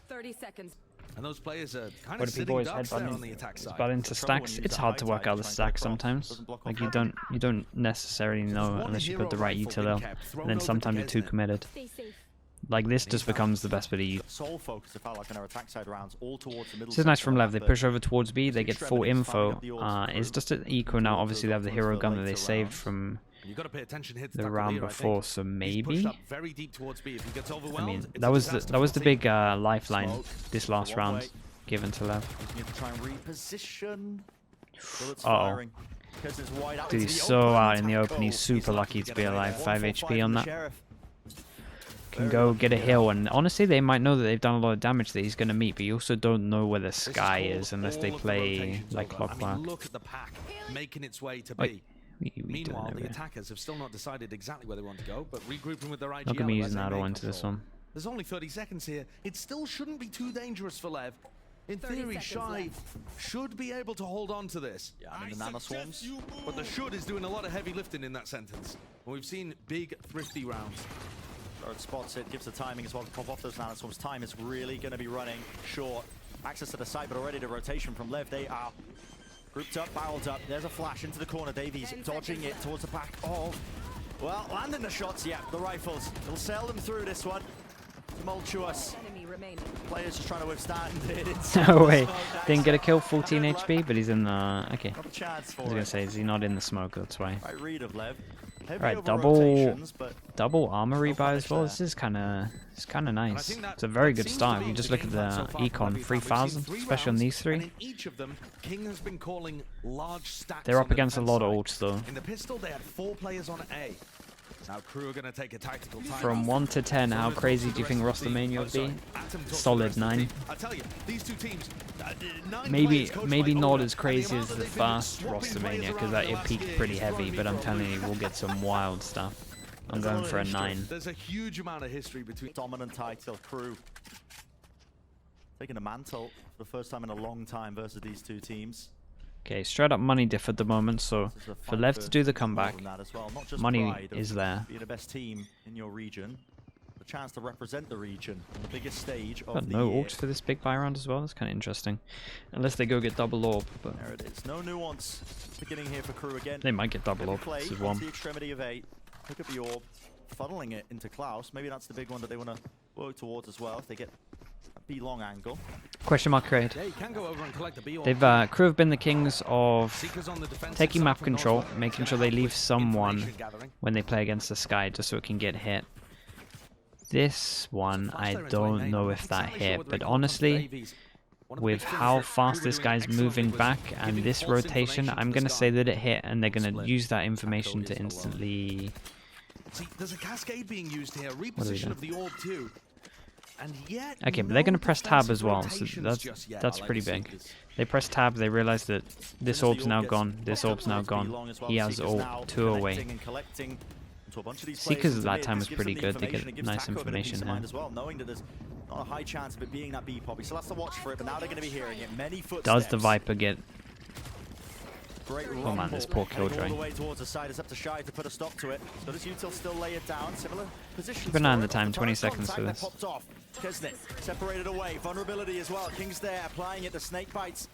30 seconds. And those players are kind What of do sitting people ducks there on the attack side. But into stacks, it's hard to work out the stacks sometimes. Like you don't necessarily know unless you put the right util, and then sometimes you're too committed. Like this just becomes the best bit of you. Sole focus if I like in our attack side rounds all towards the middle. This is nice from Lev. They push over towards B. They get full info. It's just an eco now. Obviously, they have the hero gun that they saved from the round before, so maybe. I mean, that was the big lifeline this last round given to Lev. Uh-oh. Dude, he's so out in the open. He's super lucky to be alive. 5 HP on that. Can go get a heal, and honestly, they might know that they've done a lot of damage that he's going to meet, but you also don't know where the sky is unless they play like Clockwork. Look at the pack making its way to B. Meanwhile, the attackers have still not decided exactly where they want to go, but regrouping with their IGL. Not going to be using that all into this one. There's only 30 seconds here. It still shouldn't be too dangerous for Lev. In theory, Shy should be able to hold on to this. Yeah, I mean the nano swarms. But the should is doing a lot of heavy lifting in that sentence. And we've seen big, thrifty rounds. Guard spots it, gives the timing as well to pop off those nano swarms. Time is really going to be running short. Access to the site, but already the rotation from Lev. They are grouped up, barreled up. There's a flash into the corner. Davies dodging it towards the back. Oh, well, landing the shots. Yeah, the rifles. It'll sail them through this one. Tumultuous. Players just trying to withstand it. Oh wait, didn't get a kill, 14 HP, but he's in the... Okay, not a chance for I was going to say, is he not in the smoke, that's why. Right read of Lev. Right, double armor rebuy as well. This is kind of nice. It's a very good start. If you just look at the econ, 3,000, especially on these three. They're up against a lot of ults though. In the pistol, they had 4 players on A. Now KRU are going to take a tactical time. From 1 to 10, how crazy do you think roster mania would be? Solid 9. I tell you, these two teams, maybe not as crazy as the first roster mania because it peaked pretty heavy, but I'm telling you, we'll get some wild stuff. I'm going for a 9. There's a huge amount of history between dominant title KRU taking a mantle for the first time in a long time versus these two teams. Okay, straight up money diff at the moment, so for Lev to do the comeback, money is there. Be the best team in your region, the chance to represent the region on the biggest stage of But the no year. ults for this big buy round as well. That's kind of interesting, unless they go get double orb. But there it is. No nuance beginning here for KRU again. They might get double orb. Play This is one. the extremity of 8. Pick up the orb, funneling it into Klaus. Maybe that's the big one that they want to work towards as well. If they get a B long angle. Question mark trade. Yeah, you can go over and collect the B orb. They've KRU have been the kings of taking map control, making sure they leave someone when they play against the sky, just so it can get hit. This one, I don't know if that hit, but honestly, with how fast this guy's moving back and this rotation, I'm going to say that it hit, and they're going to use that information to instantly... See, there's a cascade being used here, reposition of the orb too. And yet okay, but they're going to press tab as well, so that's pretty big. They press tab, they realize that this orb's now gone, this orb's now gone. He has orb 2 away. Seekers at that time was pretty good, they get nice information here. Not a high chance of it being that B pop. So that's the watch for it, but now they're going to be hearing it. Many footsteps. Does the Viper get... Oh man, this poor Killjoy. All the way towards the side. It's up to Shy to put a stop to it. So does Util still lay it down? Similar position. Keep an eye on the time, 20 seconds for this. Popped off. Kesnet separated away. Vulnerability as well. King's there applying it. The snake bites.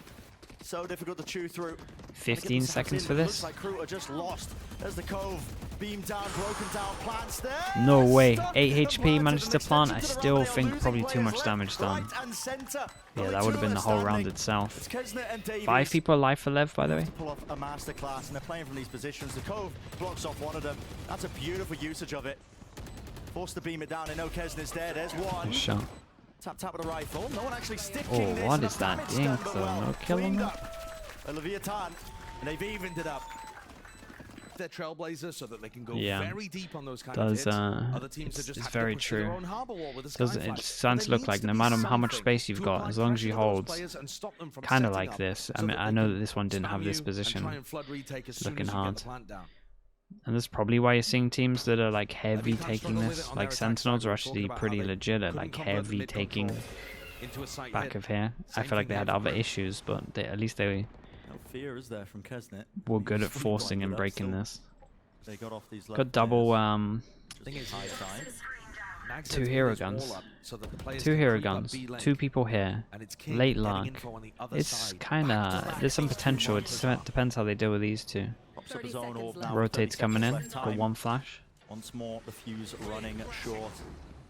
So difficult to chew through. 15 seconds for this. Looks like Crew are just lost. There's the Cove. Beam down, broken down, plants there. No way. 8 HP managed to plant. I still think probably too much damage done. Yeah, that would have been the whole round itself. 5 people alive for Lev, by the way. Pull off a masterclass, and they're playing from these positions. The Cove blocks off one of them. That's a beautiful usage of it. Forced to beam it down. I know Kesnet's there. There's one. Good shot. Tap with a rifle. No one actually sticking this. What is that dink though? No killing him. Leviatán, and they've evened it up. Their trailblazer so that they can go Yeah, very deep on those kind of hits. Other teams are just it's have to very push to their true. own harbor wall with a It starts to look like no matter how much space you've got, as long as you hold, kind of like this. I mean, I know that this one didn't have this position. Looking hard. And that's probably why you're seeing teams that are like heavy taking this. Like Sentinels are actually pretty legit at like heavy taking back of here. I feel like they had other issues, but at least they fear is there from Kesnet. We're good at forcing and breaking this. They got off these got double 2 hero guns. 2 hero guns. 2 people here. Late luck. It's kinda, there's some potential. It depends how they deal with these 2. Rotates coming in. Got 1 flash. Once more the fuse running short.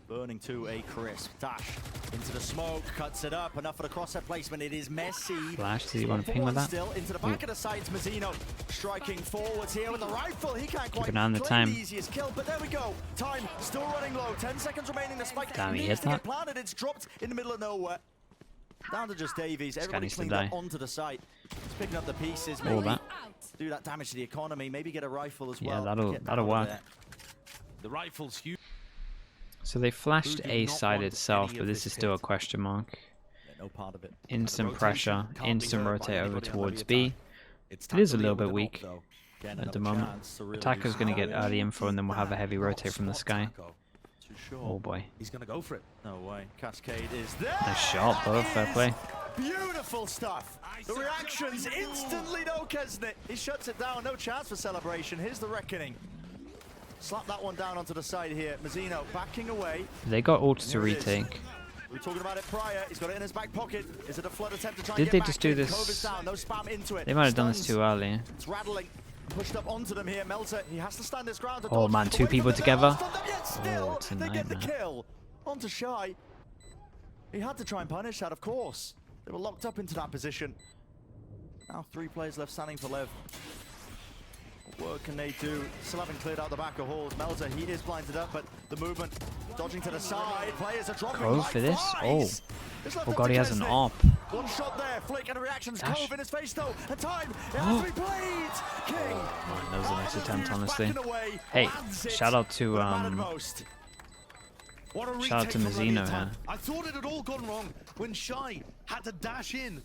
Burning to a crisp. Dash into the smoke, cuts it up. Enough for the crosshair placement. It is messy. Flash, does he want to ping with that? Still into the back of the sides. Mazzino striking forwards here with the rifle. He can't quite keep an eye on the time. The easiest kill, but there we go. Time still running low. 10 seconds remaining. The spike damn, he needs hit to that. get planted. It's dropped in the middle of nowhere. Down to just Davies. Everybody cleaned up onto the site. He's picking up the pieces. Maybe do that damage to the economy. Maybe get a rifle as well. Yeah, that'll work. The rifle's huge. So they flashed A side itself, but this is still a question mark. No part of it. Instant pressure, instant rotate over towards B. It is a little bit weak at the moment. Attacker's going to get early info, and then we'll have a heavy rotate from the sky. Oh boy. He's going to go for it. No way. Cascade is there. Nice shot, though. Fair play. Beautiful stuff. The reactions instantly, no Kesnet. He shuts it down. No chance for celebration. Here's the reckoning. Slap that one down onto the side here. Mazzino backing away. They got ults to retake. We were talking about it prior. He's got it in his back pocket. Is it a flood attempt to try Did and they get just back do in? this? Cove is down. No spam into it. They might have done this too early. It's rattling. Pushed up onto them here. Melter, he has to stand his ground. Oh man, 2 people together. Still, it's a they get the nightmare. kill. Onto Shy. He had to try and punish that, of course. They were locked up into that position. Now 3 players left standing for Lev. What work can they do? Still haven't cleared out the back of halls. Melter, he is blinded up, but the movement dodging to the side. Players are dropping. Cove for this? Oh. Oh god, he has an AWP. One shot there, flick and a reactions. Cove in his face though, and time. It has to be played. King. Man, that was a nice attempt, honestly. Hey, shout out to Mazzino here. I thought it had all gone wrong when Shy had to dash in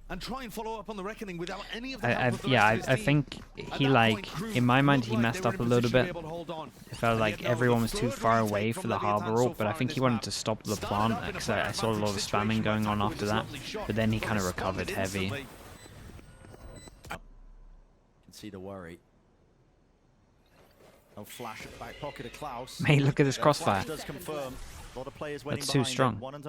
and try and follow up on the reckoning without any of the help of the rest of his I team. think he in my mind he messed up a little bit. It felt like everyone was too far away for the harbor ult, but I think he wanted to stop the plant because I saw a lot of spamming going on after that. But then he kind of recovered heavy. You can see the worry. No flash at the back pocket of Klaus. Mate, look at this crossfire. Does confirm. A lot of players waiting That's too strong. 1,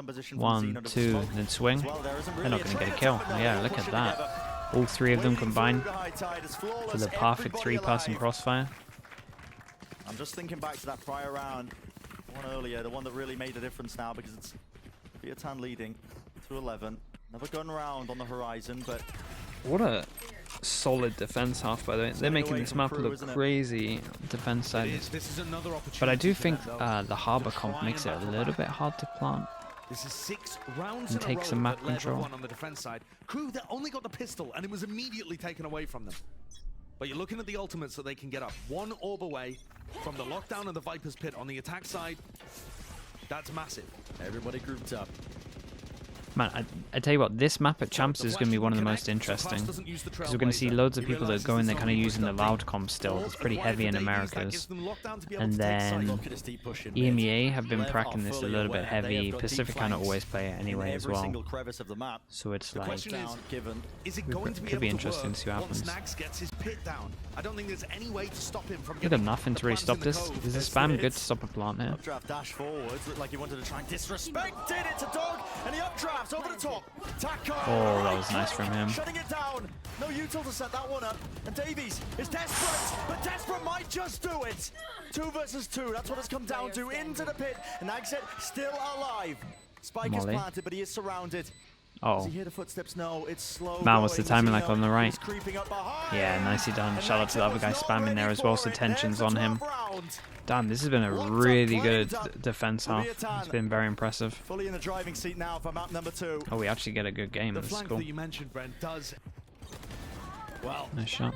2, then swing. They're not going to get a kill. Yeah, look at that. All 3 of them combined for the perfect 3-person crossfire. I'm just thinking back to that prior round, one earlier, the one that really made a difference now because it's Leviatán leading 2-11. Another gun round on the horizon, but what a solid defense half, by the way. They're making this map look crazy defense side. But I do think the harbor comp makes it a little bit hard to plant. This is 6 rounds And in take a row some map that Lev have control. won on the defense side. KRU, they only got the pistol, and it was immediately taken away from them. But you're looking at the ultimates that they can get up. 1 orb away from the lockdown of the Viper's Pit on the attack side. That's massive. Everybody grouped up. Man, I tell you what, this map at Champs is going to be one of the most interesting. Because we're going to see loads of people that go in there kind of using the loud comms still. It's pretty heavy in Americas. And then EMEA have been pracking this a little bit heavy. Pacific kind of always play it anyway as well. So it's like, it could be interesting to see what happens. I don't think there's any way to stop him from Look at nothing to really stop this. Is this spam good to stop a plant here? Updraft dash forwards, looked like he wanted to try and disrespect. Did it to Dog, and he updrafts over the top. Taco. Oh, that was nice from him. Shutting it down. No util to set that one up. And Davies is desperate, but desperate might just do it. 2 versus 2. That's what it's come down to. Into the pit. And Nagset still alive. Spike is planted, but he is surrounded. Oh. Does he hear the footsteps? No, it's slow. Man, what's the timing like on the right? He's creeping up behind. Yeah, nicely done. Shout out to the other guy spamming there as well, so tension's on him. Damn, this has been a really good defense half. It's been very impressive. Fully in the driving seat now for map number 2. Oh, we actually get a good game. This is cool. That you mentioned, Brent, does well. Nice shot.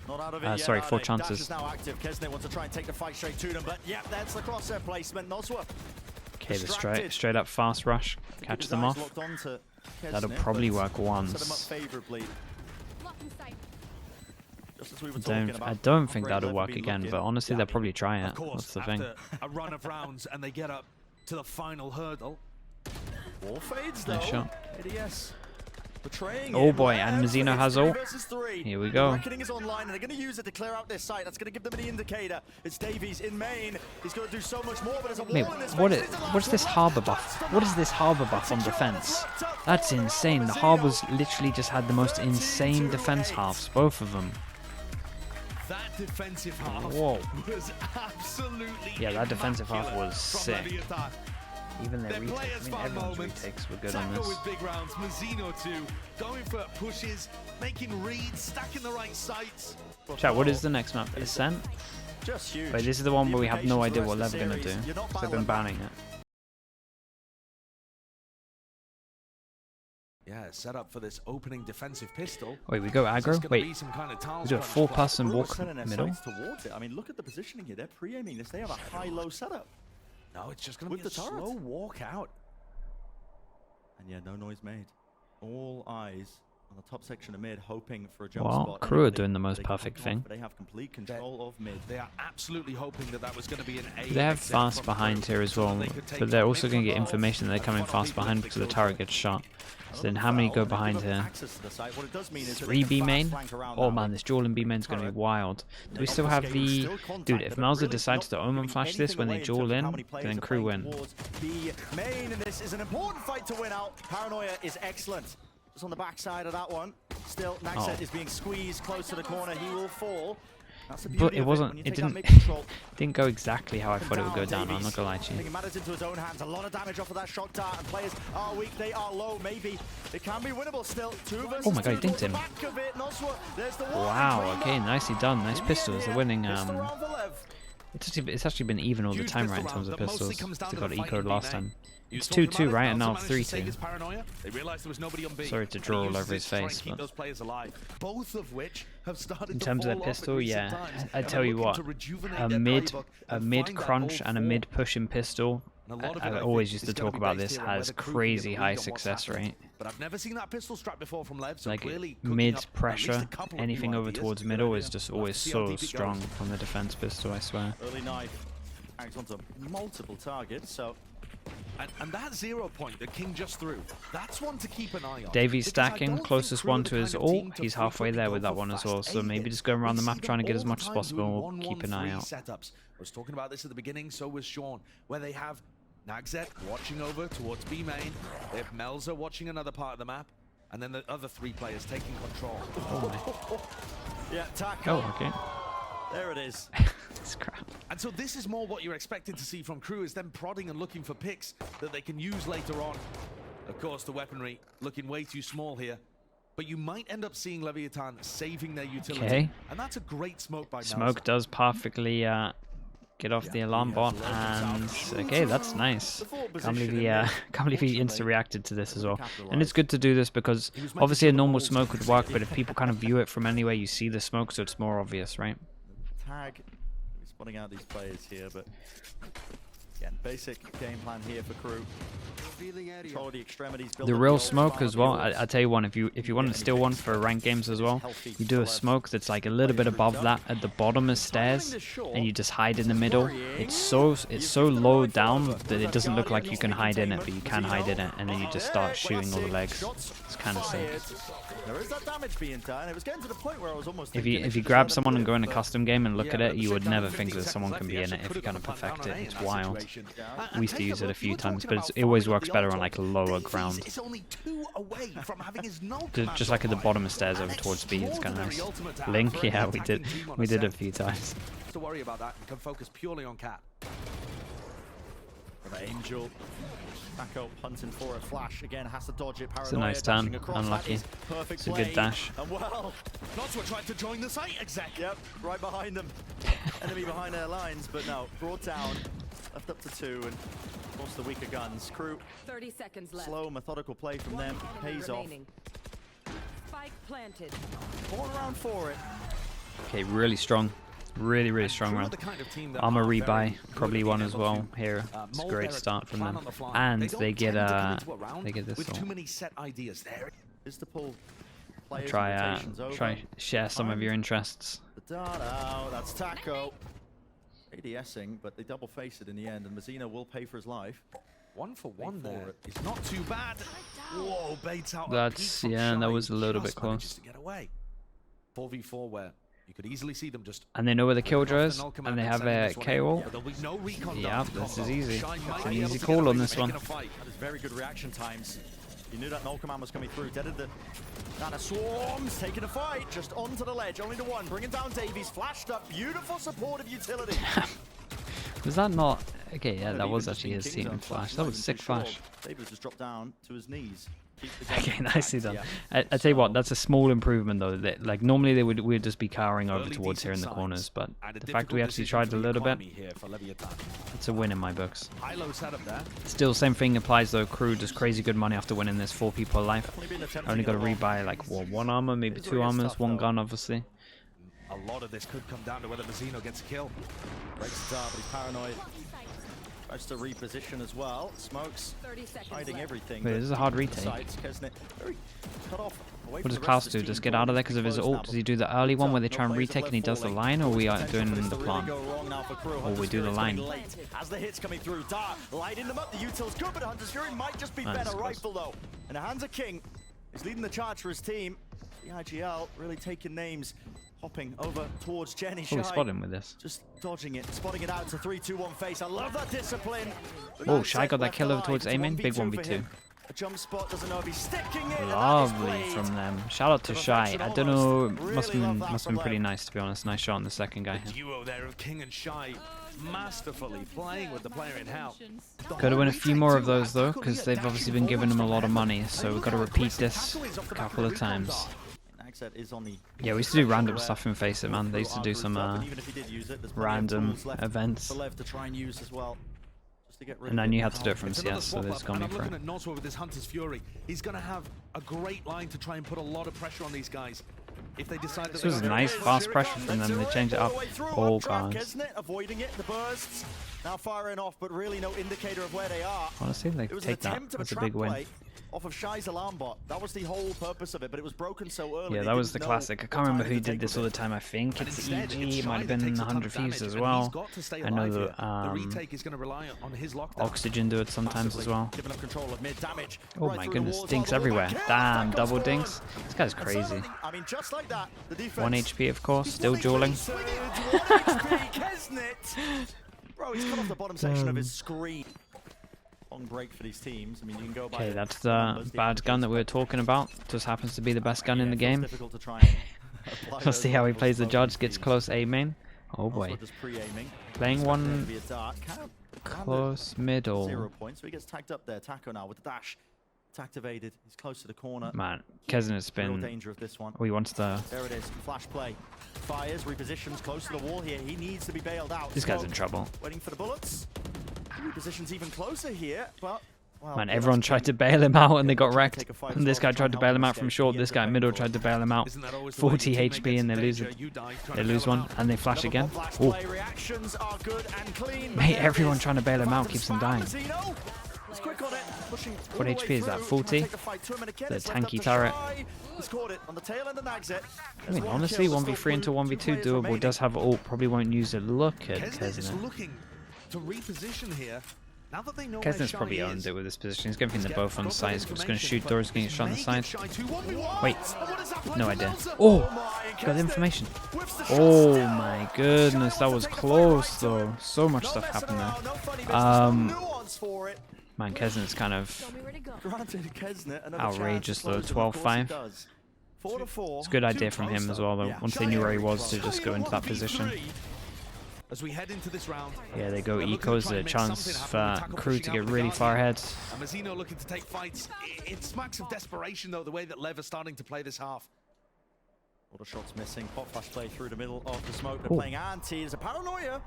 Not out of it yet, Sorry, 4 Dash chances. is now active. Kesne wants to try and take the fight straight to them, but yeah, that's the crosshair placement. Nosworth. Okay, the straight up fast rush. Catch them off. That'll probably work once. I don't think that'll work again, but honestly, they'll probably try it. That's the thing. A run of rounds, and they get up to the final hurdle. Wall fades, Nice shot. ADS betraying Oh him. boy, and Mazzino has ult. Here we go. Reckoning is online, and they're going to use it to clear out this site. That's going to give them an indicator. It's Davies in main. He's going to do so much more, but there's a wall Mate, in this what's this harbor buff? What is this harbor buff on defense? That's insane. The harbors literally just had the most insane defense halves, both of them. That defensive half was absolutely yeah, that defensive half was from sick. Leviatán. Even their Their retakes, players I mean, found everyone's moments. retakes were good on Taco this. with big rounds, Mazzino too, going for pushes, making reads, stacking the right sights. Chat, what is the next map? Ascent? Just huge. Wait, this is the one where we have no idea what Lev are going to do. So they've been banning it. Yeah, set up for this opening defensive pistol. Wait, we go aggro? Wait, we do a 4+ and walk middle? Towards it. I mean, look at the positioning here. They're pre-aiming this. They have a high-low setup. No, it's just going to be the a slow walk out. And yeah, no noise made. All eyes on the top section of mid, hoping for a jump Well, spot. KRU are doing the most perfect thing. They have complete control of mid. They are absolutely hoping that that was going to be an A. They have fast behind here as well, but they're also going to get information that they're coming fast behind because the turret gets shot. So then how many go behind here? 3 B main? Oh man, this duel in B main is going to be wild. Do we still have the... Dude, if Malza decides to Omen flash this when they duel in, then KRU win. B main, and this is an important fight to win out. Paranoia is excellent. Just on the backside of that one. Still, Nagset is being squeezed close to the corner. He will fall. That's the beauty But it of wasn't, when you it take that didn't, mid control. didn't go exactly how I thought it would go down, I'm not gonna lie to you. Taking matters into his own hands. A lot of damage off of that shock dart, and players are weak. They are low. Maybe it can be winnable still. 2 versus 2. Oh my god, he dinked him. Wow, okay, nicely done. Nice pistols. They're winning. It's actually been even all the time, right, in terms of pistols. They got ecoed last time. It's 2-2, right, and now 3-2. Sorry to draw all over his face, but Both of which have started in terms of the pistol, yeah, I tell you what, a mid crunch and a mid pushing pistol. I always used to talk about this, has crazy high success rate. But I've never seen that pistol strap before from Lev, so Like clearly mid pressure, anything over towards middle is just always so strong from the defense pistol, I swear. Early knife hangs onto multiple targets, so. And that 0 point that King just threw, that's one to keep an eye on. Davies stacking, closest one to his ult. He's halfway there with that one as well, so maybe just going around the map trying to get as much as possible. Keep an eye out. Setups. I was talking about this at the beginning, so was Sean, where they have Nagset watching over towards B main, they have Melza watching another part of the map, and then the other 3 players taking control. Yeah, Taco. Oh, okay. There it is. This crap. And so this is more what you're expecting to see from KRU, is them prodding and looking for picks that they can use later on. Of course, the weaponry looking way too small here, but you might end up seeing Leviatán saving their utility. Okay. And that's a great smoke by Melza. Smoke does perfectly get off the alarm bot, and okay, that's nice. Can't believe he insta reacted to this as well. And it's good to do this because obviously a normal smoke would work, but if people kind of view it from anywhere, you see the smoke, so it's more obvious, right? Tag. We're spotting out these players here, but again, basic game plan here for KRU. Control the extremities, the real smoke as well. I tell you one, if you want to steal one for ranked games as well, you do a smoke that's like a little bit above that at the bottom of stairs, and you just hide in the middle. It's so low down that it doesn't look like you can hide in it, but you can hide in it, and then you just start shooting all the legs. It's kind of sick. There is that damage being done. It was getting to the point where I was almost if you grab someone and go in a custom game and look at it, you would never think that someone can be in it if you kind of perfect it. It's wild. We used to use it a few times, but it always works better on like lower ground. Just like at the bottom of stairs over towards B, it's kind of nice. Link, yeah, we did it a few times. To worry about that and can focus purely on Cat. Angel back up, hunting for a flash again, has to dodge it. It's a nice turn, unlucky. It's a good dash. And well, Notswa tried to join the site, exactly. Yep, right behind them. Enemy behind their lines, but no, brought down, left up to 2, and of course the weaker guns. KRU, 30 seconds left. slow, methodical play from them, pays off. Spike planted. Going around for it. Okay, really strong. Really strong round. Armor rebuy, probably one as well here. It's a great start from them. And they get this all. Try share some of your interests. The dart out, that's Taco. ADSing, but they double face it in the end, and Mazzino will pay for his life. 1 for 1 there. It's not too bad. Whoa, baits out. That's, yeah, that was a little bit close. To get away. 4v4 where you could easily see them just. And they know where the killjoy is, and they have a KO. No recon. Yeah, this is easy. It's an easy call on this one. That is very good reaction times. You knew that Null Command was coming through. Deaded the kind of swarms, taking a fight just onto the ledge, only to 1, bringing down Davies, flashed up, beautiful supportive utility. Was that not? Okay, yeah, that was actually his team flash. That was sick flash. Davies just dropped down to his knees. Okay, nicely done. I tell you what, that's a small improvement though. Like normally we'd just be cowering over towards here in the corners, but the fact we actually tried a little bit, it's a win in my books. Still, same thing applies though. KRU does crazy good money after winning this. 4 people alive. Only got to rebuy like what, 1 armor, maybe 2 armors, 1 gun, obviously. A lot of this could come down to whether Mazzino gets a kill. Breaks the dart, but he's paranoid. Tries to reposition as well. Smokes, hiding everything. Wait, this is a hard retake. What does Klaus do? Just get out of there because of his ult? Does he do the early one where they try and retake and he does the line, or we are doing the plan? Or we do the line? As the hits coming through, Dart lighting them up. The util's good, but Hunter's Fury might just be better. Rifle though, and the hands of King is leading the charge for his team. The IGL really taking names. Hopping over towards Jenny. Oh, we spot him with this. Just dodging it, spotting it out to 3-2-1 face. I love that discipline. Oh, Shy got that kill over towards Amin. Big 1v2. A jump spot, doesn't know if he's sticking it. Lovely from them. Shout out to Shy. I don't know, must have been pretty nice to be honest. Nice shot on the second guy here. Duo there of King and Shy, masterfully playing with the player in hell. Got to win a few more of those though, because they've obviously been giving him a lot of money. So we've got to repeat this a couple of times. Yeah, we used to do random stuff in Face It, man. They used to do some random events. And I knew how to do it from CS, so there's gonna be for it. Looking at Notswa with this Hunter's Fury, he's gonna have a great line to try and put a lot of pressure on these guys. If they decide that this was nice, fast pressure from them. They changed it up. Oh god. Avoiding it, the bursts. Now firing off, but really no indicator of where they are. Honestly, they take that. That's a big win. Off of Shy's alarm bot. That was the whole purpose of it, but it was broken so early. Yeah, that was the classic. I can't remember who did this all the time. I think it's EG. It might have been 100 Thieves as well. I know that Oxygen do it sometimes as well. Oh my goodness, dinks everywhere. Damn, double dinks. This guy's crazy. 1 HP, of course. Still dueling. Bro, he's cut off the bottom section of his screen. Long break for these teams. I mean, you can go by. Okay, that's the bad gun that we were talking about. Just happens to be the best gun in the game. Let's see how he plays the judge. Gets close A main. Oh boy. Playing one close middle. 0 points. So he gets tagged up there. Taco now with the dash. It's activated. He's close to the corner. Man, Kezen has Real been... danger of this one. Oh, he wants to... There it is. Flash play. Fires, repositions close to the wall here. He needs to be bailed out. This guy's in trouble. Waiting for the bullets. Repositions even closer here, but... Well, Man, yeah, everyone that's tried to been- bail him out and they got Take wrecked. a fight And this as well guy to try tried and to help bail him him out from escape. short. He This ends guy up middle getting tried to bail him out. Isn't that always the way 40 your teammate HP and they gets lose injured? it. You die trying They to lose bail one them and they flash again. Flash Oh, play reactions are good and clean. mate, There everyone it is. trying to bail him out Phantom keeps him spam, dying. Mazzino. He's quick on it, pushing all What the way HP is that, through, 40? trying to take the fight to him, and again, The it's left up tanky to turret. Shy. He's caught it on the tail end and exit. I mean, honestly, 1v3 into 1v2 doable. Does have ult. Probably won't use it. Look at Kesnet is Kesnet. looking to reposition here. Now that they know where Kesnet's Shy probably is, owned it with this position. He's giving he's them got- both on got side. that He's going to shoot information, doors, getting but shot on the make side. it Shy 2-1-1. Wait, And what is that play no for idea. Melzer? Oh, my, got the Kesnet information. whips the shot Oh still. my goodness, that was Shy wants to take the fight close right to though. him. So much No stuff messing happened around, there. no funny business, no nuance for it. Man, Kesnet's kind of Show me where to go. Granted, Kesnet, another outrageous chance to though. close it, of course he 12-5. does. 4-4. It's a good idea from him as well though. Yeah. Once they knew where he was to just go into that position. As we head into this round, Yeah, they go they're looking to ecos. try A and make chance something for happen with tackle Crew to pushing get out the really far ahead. And Mazzino looking to take fights. It smacks of desperation though, the way that Lev is starting to play this half. All the shots missing. Pop flash play through the middle of the smoke. They're Ooh. playing anti. There's a paranoia.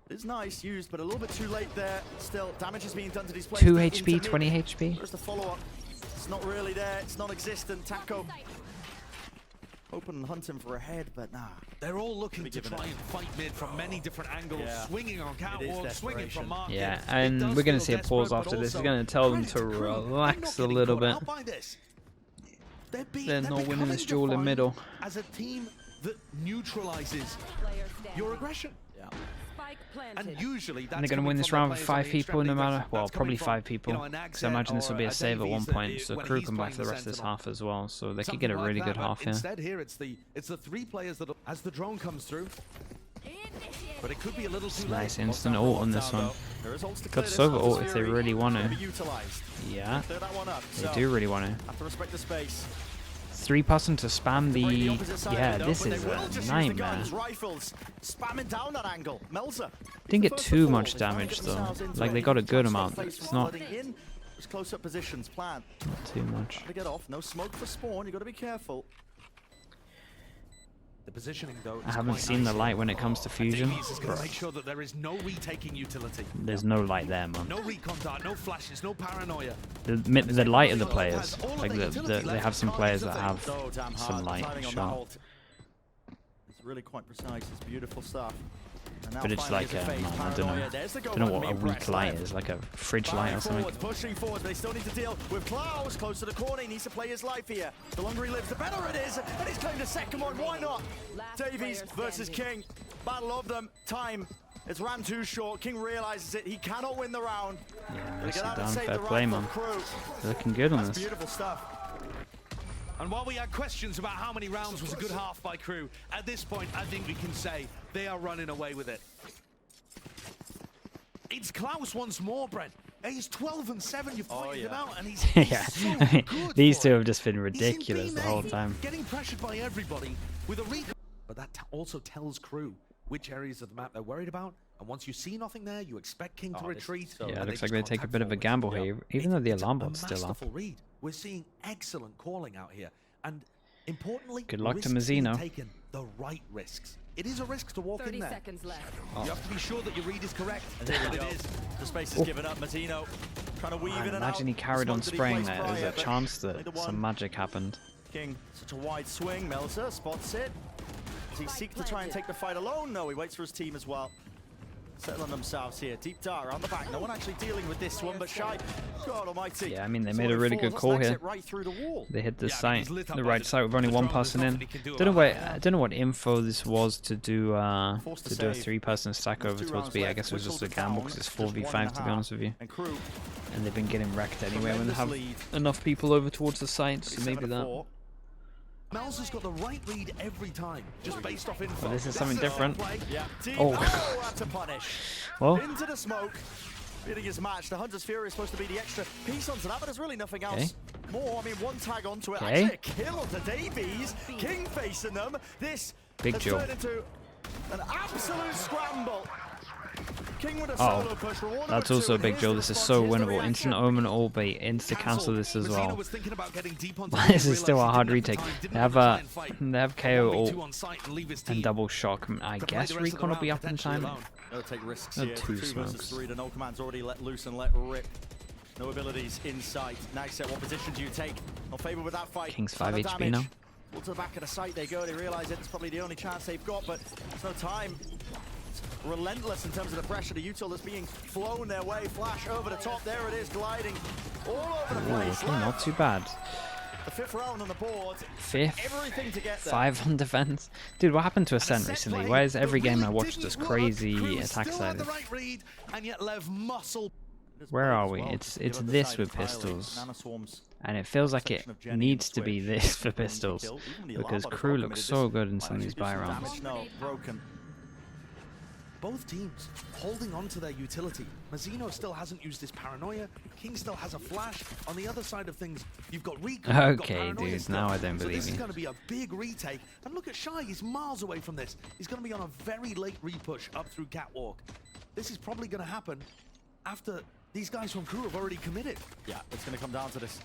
It is nice used, but a little bit too late there. Still, damage is being done to these players. 2 deep HP, into 20 mid. HP. Where's the follow-up? It's not really there. It's non-existent. Taco open and hunting for a head, but nah. They're all looking Be to given try it. and fight mid from many different angles, Yeah. swinging on catwalk, swinging desperation. from market. Yeah, It and does we're going feel to see a desperate, pause but after this. It's also going to tell them credit to Crew. They're not relax a getting little caught bit. out by this. They're They're not winning becoming this duel in defined middle. as a team that neutralizes Player standing. your aggression. Yeah. Spike And planted. usually that's And they're going to coming win this from round their with players on 5 the people, no extremity. matter... That's Well, coming probably from, 5 people. you know, an Because I imagine this will be a Axet save or at a one Davies point. So when Crew he's come back for the playing rest of this Sentinel. half as well. So they could Something get a like really that, good but half here. Instead here it's the 3 players that as the drone comes through, but it could be a little too Nice late. instant ult on this one. There is ults to Got clear this. Sova ult Hunter's if they Fury really want gonna to. be utilized. Yeah, Clear that one up. they So, do really want to. have to respect the space. 3-person to spam Bring the... opposite side Yeah, of it, this but they is will a just use the nightmare. guns, rifles, spamming down that angle. Melzer. Didn't get First too of all, much they're trying to damage get though. themselves into Like it. they got a good Touchdown amount. place It's while not letting in. Just close-up positions, plan. too much. To get off, no smoke for spawn. You got to be careful. The positioning though. I is haven't quite seen the nice. light when it comes to fusion. Davies is going to make sure that there is no retaking utility. There's no light there, man. No recon dart, no flashes, no paranoia. The light of the players, like they have some players that have So damn hard. some light Timing on that shot. ult. It's really quite precise. It's beautiful stuff. And now But it's finally like is a phase. man, I don't Paranoia. know. There's the go Don't know button what a being weak pressed light left. is, like a fridge light or something. Pushing forwards, but they still need to deal with Klaus close to the corner. He needs to play his life here. The longer he lives, the better it is. And he's claimed a second one. Why not? Last Davies player versus standing. King. Battle of them. Time. It's ran too short. King realizes it. He cannot win the round. Yeah, Gotta nicely get out and done. save Fair the play, rifle man. crew. They're looking good on That's this. beautiful stuff. And while we had questions about how many rounds was a good half by Crew, at this point I think we can say they are running away with it. It's Klaus once more, Brent. He's 12-7. You've pointed him out, and he's Yeah, so I mean, good these for two it. have just been He's in ridiculous the whole B-main, time. getting pressured by everybody with a recon. But that also tells Crew which areas of the map they're worried about. And once you see nothing there, you expect King to retreat. Yeah, and it looks just like they can't take a tap bit of a forward. gamble here, even though the It's alarm a bot's still up. masterful read. We're seeing excellent calling out here, and importantly, Good luck to risks being Mazzino. taken, the right risks. It is a risk to walk 30 in there. seconds left. You have to be sure that your read is correct. And here we But go. it is. The space is given up. Mazzino trying to weave Man, in and imagine he out. carried on Smoke that he spraying placed there. There's prior, a but chance only the that one. some magic happened. King, such a wide swing. Melzer spots it. Does he seek to try and take the fight alone? No, he waits for his team as well. Settling themselves here. Deep dart around the back. No one actually dealing with this one, but Shy. God almighty. Yeah, I mean, they It's made a all really in good fours. call That's an here. exit right through the wall. They hit the Yeah, I mean, site, he's lit up the by right site with only the one drone. There's person in. nothing he can do Don't know about what I don't know what info this was to do Forced to a save. 3-person stack There's over 2 towards rounds B. I left. guess it was just a Whistle to gamble town. because it's Just 4v5 to be 1.5. honest with you. And Crew. And they've been getting wrecked anyway when they have Tremendous lead. enough people over towards the site, so maybe that. 37-4. Melzer's got the right read every time, just based off info. But this is That's something the different. play. Yeah. Deep. Oh. That's a punish. Well, Into the smoke. Feeling his match. The Hunter's Fury is supposed to be the extra piece onto that, but there's really nothing else more. I mean, one tag onto it. Okay. Actually, a kill to Davies. King facing them. This Big has Joe. turned into an absolute scramble. King with a Oh, solo push. Reward that's number also a two, big and drill. here's This is the so response, here's the winnable. Instant reaction. omen all bait. Insta cancel this as Mazzino well. was thinking about getting deep onto This is still a hard retake. They have KO ult and double shock. I guess recon will be up in time. They'll take risks No here. two 2 versus smokes. 3. The no command's already let loose and let rip. No abilities in sight. Nice set. What position do you take? Not favor with that fight. King's Ton 5 of HP damage. now. Well, to the back of the site they go. They realize it's probably the only chance they've got, but there's no time. It's relentless in terms of the pressure. The util that's being flown their way. Flash over the top. There it is, gliding all over the Ooh, place. okay, not too bad. The 5th round on the board. Fifth, Everything to get there. 5 on defense. Dude, what happened to Ascent recently? Why is every game I watch this crazy attack side? Where are we? It's this with pistols, and it feels like it needs to be this for pistols because crew looks so good in some of these buy rounds. No, broken. Both teams holding on to their utility. Mazzino still hasn't used his paranoia. King still has a flash. On the other side of things, you've got recon. Okay, dude, now I don't So believe this is you. going to be a big retake. And look at Shy, he's miles away from this. He's going to be on a very late repush up through Catwalk. This is probably going to happen after these guys from crew have already committed. Yeah, it's going to come down to this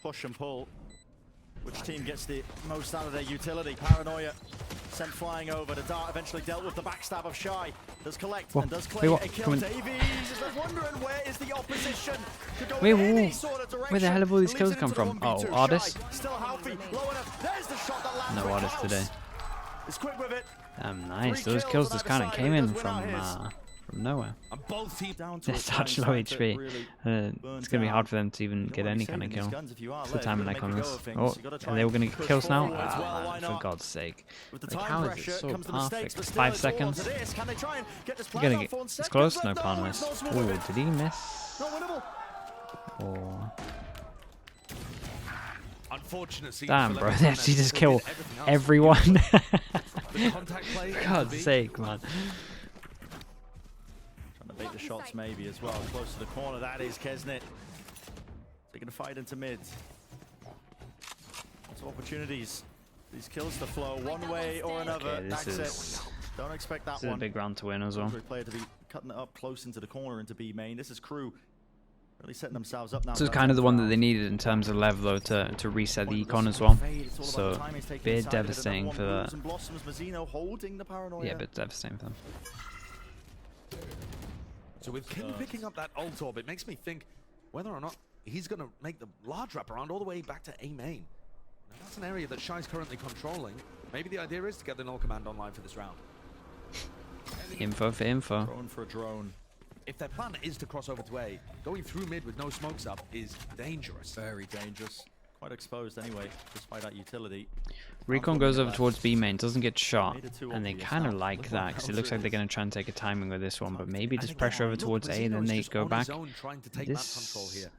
push and pull. Which team gets the most out of their utility? Paranoia sent flying over. The dart eventually dealt with the backstab of Shy. Does collect Whoa. and does Wait, claim what? a kill. Come on. Davies is left wondering where is the opposition to go Wait, in whoa, any whoa. sort of direction. Where the hell have all these Leads kills it come into the from? 1v2. Oh, Artist? Shy, still healthy, low enough. There's the shot that lands No for Artist Klaus. today. Is quick with it. Nice. 3 Those kills just kind of on came either in side, from but it does win out nowhere. And both teams Down to They're a such time low site that HP. really It's burns gonna be down. hard for them to even You get don't any wanna kind be of saving these kill. guns if you are What's the led. time You've like gotta on make a go this? of things. Oh, You gotta are try they all and gonna get push kills now? forward as well, Ah, why man, for not? God's sake. With the Like, time how is pressure it so comes the mistakes, but perfect? still 5 it's all onto seconds? this. Can they try and get this You're plan gonna off get. on It's seconds? close. But No no, plan it's miss. not small with Ooh, it. did he miss? Not winnable. Oh. unfortunate scene Damn, for bro. Leviatán They actually as just they kill did everything else. everyone. The contact play For into God's B. sake, man. Trying to bait the shots maybe as well. Close to the corner. That is Kesnet. Taking a fight into mid. Lots of opportunities. These kills to flow one way or another. Okay, this That's is it. Don't expect that this is a one. big round to win as well. Player to be cutting it up close into the corner into B main. This is crew really setting themselves up now. This is for kind of that the one that round. they needed in terms of level though to reset the Point with econ this as well. fade, it's all about So the timings taken bit inside of it. devastating Another for one, that. Blues and Blossoms, Mazzino holding the paranoia. Yeah, but devastating for them. So with King picking up that ult orb, it makes me think whether or not he's going to make the large wraparound all the way back to A main. Now, that's an area that Shy's currently controlling. Maybe the idea is to get the null command online for this round. Info for info. Drone for a drone. If their plan is to cross over to A, going through mid with no smokes up is dangerous. Very dangerous. Quite exposed anyway, despite that utility. Recon goes over towards B main, doesn't get shot, Made it too and they obvious. kind of Now, like look that what because it looks like they're Melzer going to try and take a timing with this one, but maybe And just again, pressure over look, towards A, then Mazzino's they just go on back. his own trying to take map control here.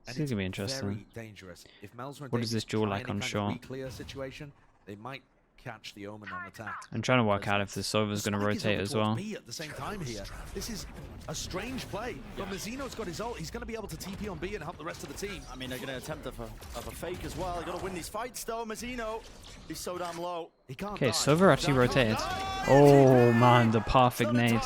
This And is going to be it's interesting. Very dangerous. If Melzer and What is Davies this duel try like any on kind of short? Clear situation, they might catch the Omen on attack. I'm trying to work out if the Sova's going to Spike is rotate over as towards well. B at the same time here. This is a strange play, but Mazzino's got his ult. He's going to be able to TP on B and help the rest of the team. I mean, they're going to attempt of a fake as well. They're going to win these fights though. Mazzino, he's so damn low. He can't Okay, die. Sova actually rotated. Oh man, the perfect nade.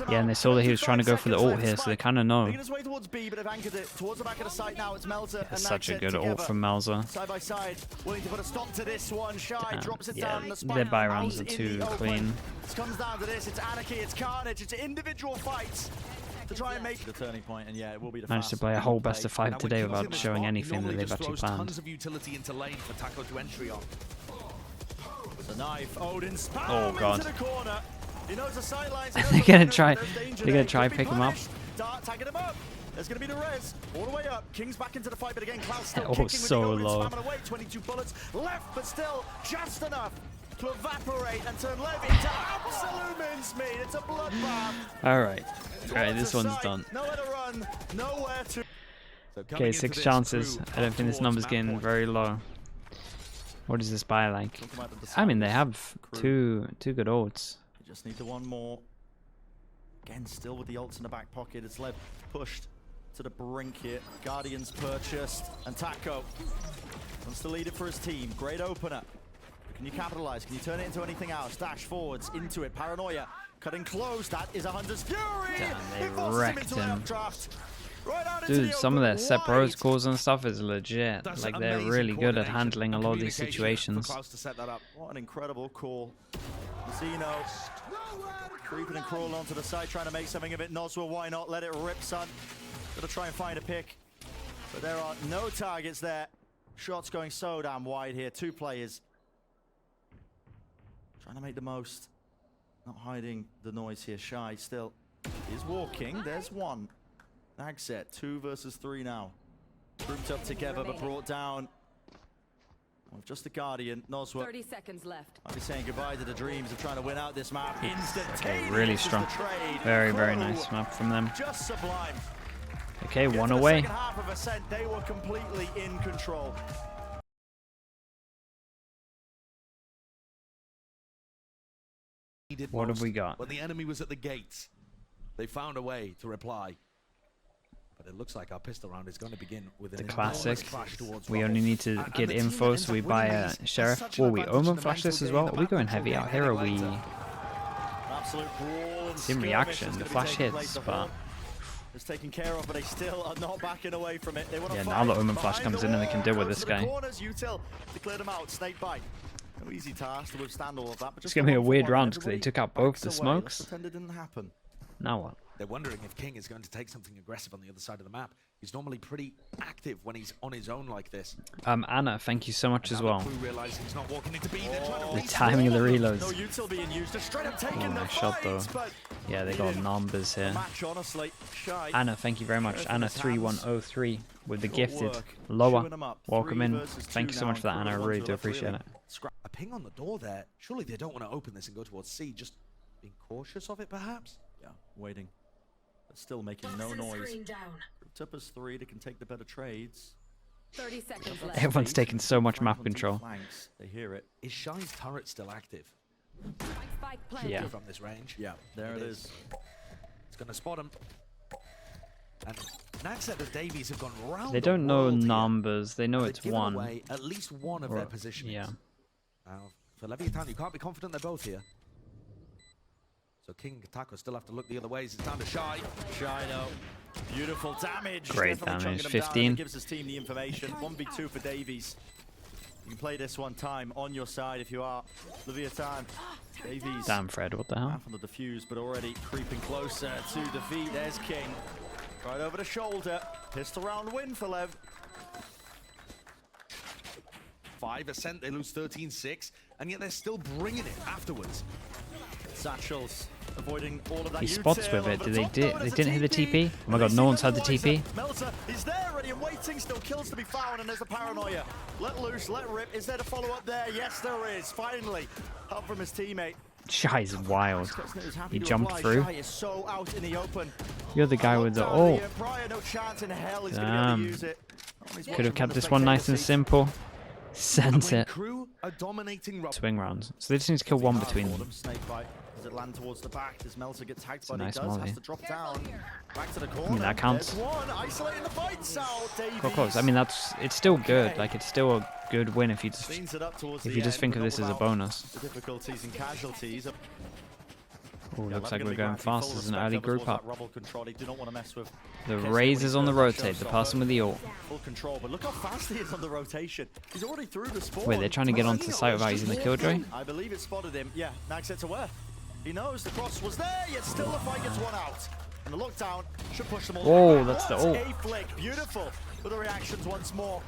Yeah, and they saw that he was trying to go for the ult here, so they kind of know. Making his way towards B, but they've anchored it towards the back of the site now. It's Melzer and It's such a Naxxet good ult together. from Melzer. Side by side, willing to put a stop to this one. Shy drops it Yeah, down. And the their spike buy rounds out are in too the open. clean. It comes down to this. It's anarchy, it's carnage, it's individual fights to try and make the turning point. And yeah, it will be the Managed to fast play a whole best play. of 5 Now, when today King's in without the showing spot, he anything that normally they've just actually throws planned. tons of utility into lane for Taco to entry on. The knife, Odin spam Oh, God. into the corner. He knows the sidelines. They're gonna try- they're gonna try pick him up. Dart tagging him up. There's going to be the res all the way up. King's back into the fight, but again, Klaus still Oh, kicking with so the Odin low. spamming away. 22 bullets left, but still just enough to evaporate and turn Lev into absolute mincemeat. It's a bloodbath. Alright. Alright, Towards this the one's site, done. Nowhere to run, nowhere to. So coming Okay, into 6 this, chances. Crew I don't think this towards number's map getting point. very low. What is this buy like? Talking about the I mean, they disciples, have Crew. two good ults. They just need the one more. Again, still with the ults in the back pocket. It's Lev pushed to the brink here. Guardians purchased. And Taco wants to lead it for his team. Great opener. Can you capitalize? Can you turn it into anything else? Dash forwards into it. Paranoia cutting close. That is a Hunter's Fury. Damn, they It forces wrecked into the him. updraft. Right out into Dude, the some of open their set wide. pros calls and stuff is legit. That's Like, they're amazing really good at coordination handling a and lot of these communication for situations. Klaus to set that up. What an incredible call. Zeno creeping and crawling onto the side, trying to make something of it. Noswell, why not? Let it rip, son. Gotta try and find a pick. But there are no targets there. Shots going so damn wide here. 2 players. Trying to make the most. Not hiding the noise here. Shy still is walking. There's one. Nagset, 2 versus 3 now. Grouped up together but brought down. Well, just the Guardian. Noswell 30 seconds left. I'll be saying goodbye to the dreams of trying to win out this map. Okay, really strong. Very, very nice map from them. Just sublime. Okay, Get one to the away. second half of Ascent, they were completely in control. What have we got? When the enemy was at the gates, they found a way to reply. But it looks like our pistol round is going to begin with an The enormous classic. clash towards We Rubble. only need to And get the team that info, ends so we up buy winning a these has sheriff. such an Will we advantage in omen the flash this mental as game, well? the Are we map going control heavy game out here? Or are heading we... later. Absolute brawl and It's in skirmish reaction. is The gonna be flash taking hits, place. The but... horde is taken care of, but they still are not backing away from it. They want to Yeah, fight now the omen flash behind comes the in and they can deal with wall, this close to the guy. corners, Util to clear them out. Snake bite. No easy task to withstand all of that. But It's just going to be a 1-for-1, weird round because they everybody took out both backs the away. Let's smokes. pretend it didn't happen. Now what? They're wondering if King is going to take something aggressive on the other side of the map. He's normally pretty active when he's on his own like this. Anna, thank you so much as well. Crew realizing he's not walking into B. They're trying to The reach timing of the all them. reloads. No Util being used, just straight up taking Oh, the nice shot though. fight, but Yeah, they got numbers here. match, honestly. Shy. Anna, thank you very much. Sheriff in Anna his hands. 3103 with the Good gifted. work. Lower. Chewing 'em up. Welcome 3 in. versus 2 Thank you so now, much for that, and Anna. I Crew really to do the left, appreciate really. it. A ping on the door there. Surely they don't want to open this and go towards C. Just being cautious of it, perhaps? Yeah, waiting. But still making no noise. Grouped up as 3, they can take the better trades. 30 seconds left. Everyone's taking so much map Flank on two control. flanks. They hear it. Is Shy's turret still active? Spike planted. Yeah. From this range? Yeah, there it is. It's going to spot him. And Nagset and Davies have gone round They the don't know world here. numbers. They know They've it's given one. away at least one of Or- their positions. yeah. Now, for Leviatán, you can't be confident they're both here. So King and Katako still have to look the other ways. It's down to Shy. Shy though. Beautiful damage. Great Definitely damage. chunking them down. 15. It gives his team the information. 1v2 for Davies. You can play this one time on your side if you are Leviatán. Davies. Damn, Fred, what the hell? Half on the defuse, but already creeping closer to defeat. There's King. Right over the shoulder. Pistol round win for Lev. 5 Ascent, they lose 13-6, and yet they're still bringing it afterwards. Satchels avoiding all of that. He spots util with it. over Did the they top. did No, they there's a didn't hit the TP? Oh my god, no one's had the TP. Melter is there, ready and waiting. Still kills to be found, and there's the paranoia. Let loose, let rip. Is there to follow up there? Yes, there is. Finally, help from his teammate. Shy's wild. Scotsnet is happy He to jumped reply. through. Shy is so out in the open. You're the guy with the oh. Prior, no chance in hell he's going to be able Damn. to use it. Oh, he's Could have watching kept from the this one nice and spectator seat. simple. Sent When it. Crew are dominating Rob. Swing rounds. So they just need to kill one between them. Snake bite. Does it land towards the back? Does Melter get tagged? But a nice he does. molly. Has to drop down. Back to the corner. that counts. There's one. Isolating the fights out. Davies. Of course. I mean, it's still good. Like, it's still a good win if you just Cleans it up towards if the you just end, think but of not this as a without bonus. The difficulties and casualties. Oh, Yeah, looks Lev like gonna we're be going grabbing full fast as an respect early levels group towards up. that Rubble control. They do not want to mess with The Kessie when Raze he is on the does that rotate. The showstopper. person with the ult. Full control, but look how fast he is on the rotation. He's already through the spawn. Wait, they're trying to get onto the site without using the killjoy? I believe it spotted him. Yeah, Nagset's aware. He knows the cross was there, yet still the fight gets one out. And the lockdown should push them all Whoa, the way back. that's the What ult. a flick. Beautiful for the reactions once more.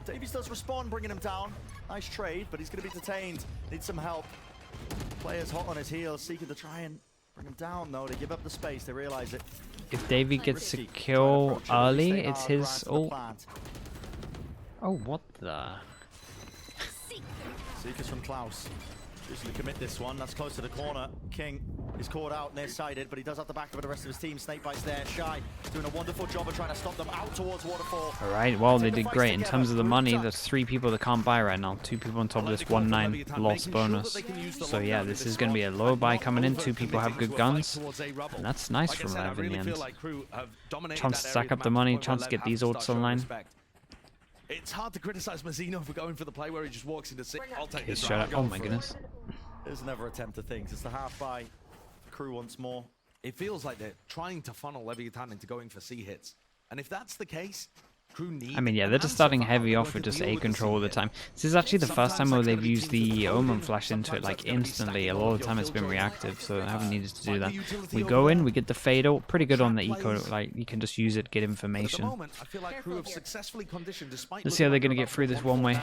Davies does respond, bringing him down. Nice trade, but he's going to be detained. Needs some help. Players hot on his heels, seeking to try and bring him down, though. They give up the space. They realize it. If Davey gets a Risky. kill Trying to approach it, at least early, they it's are his right to the ult. plant. Oh, what the? Seekers from Klaus. Usually commit this one. That's close to the corner. King is caught out near-sighted, but he does have the back of the rest of his team. Snakebite's there. Shy doing a wonderful job of trying to stop them out towards Waterfall. All right, well, they Take the did fights great. In together. terms of the money, Grouped up. there's 3 people that can't buy right now. 2 people on top of this 1-9 loss bonus. So yeah, this is going to be a low buy coming in. 2 people have good guns. And that's nice from Lev in the end. Chance to stack up the money, chance to get these ults online. It's hard to criticize Mazzino for going for the play where he just walks into six. I'll take He's this shot round. at, oh my goodness. There's never attempt to things. It's the half by Crew once more. It feels like they're trying to funnel Leviatán into going for C hits. And if that's the case, Crew need... I mean, yeah, they're just starting heavy off with just A control all the time. This is actually the first time where they've used the Omen flash into it, like, instantly. A lot of the time it's been reactive, so I haven't needed to do that. We go in, we get the fade out. Pretty good on the eco, like, you can just use it, get information. Let's see how they're going to get through this one way.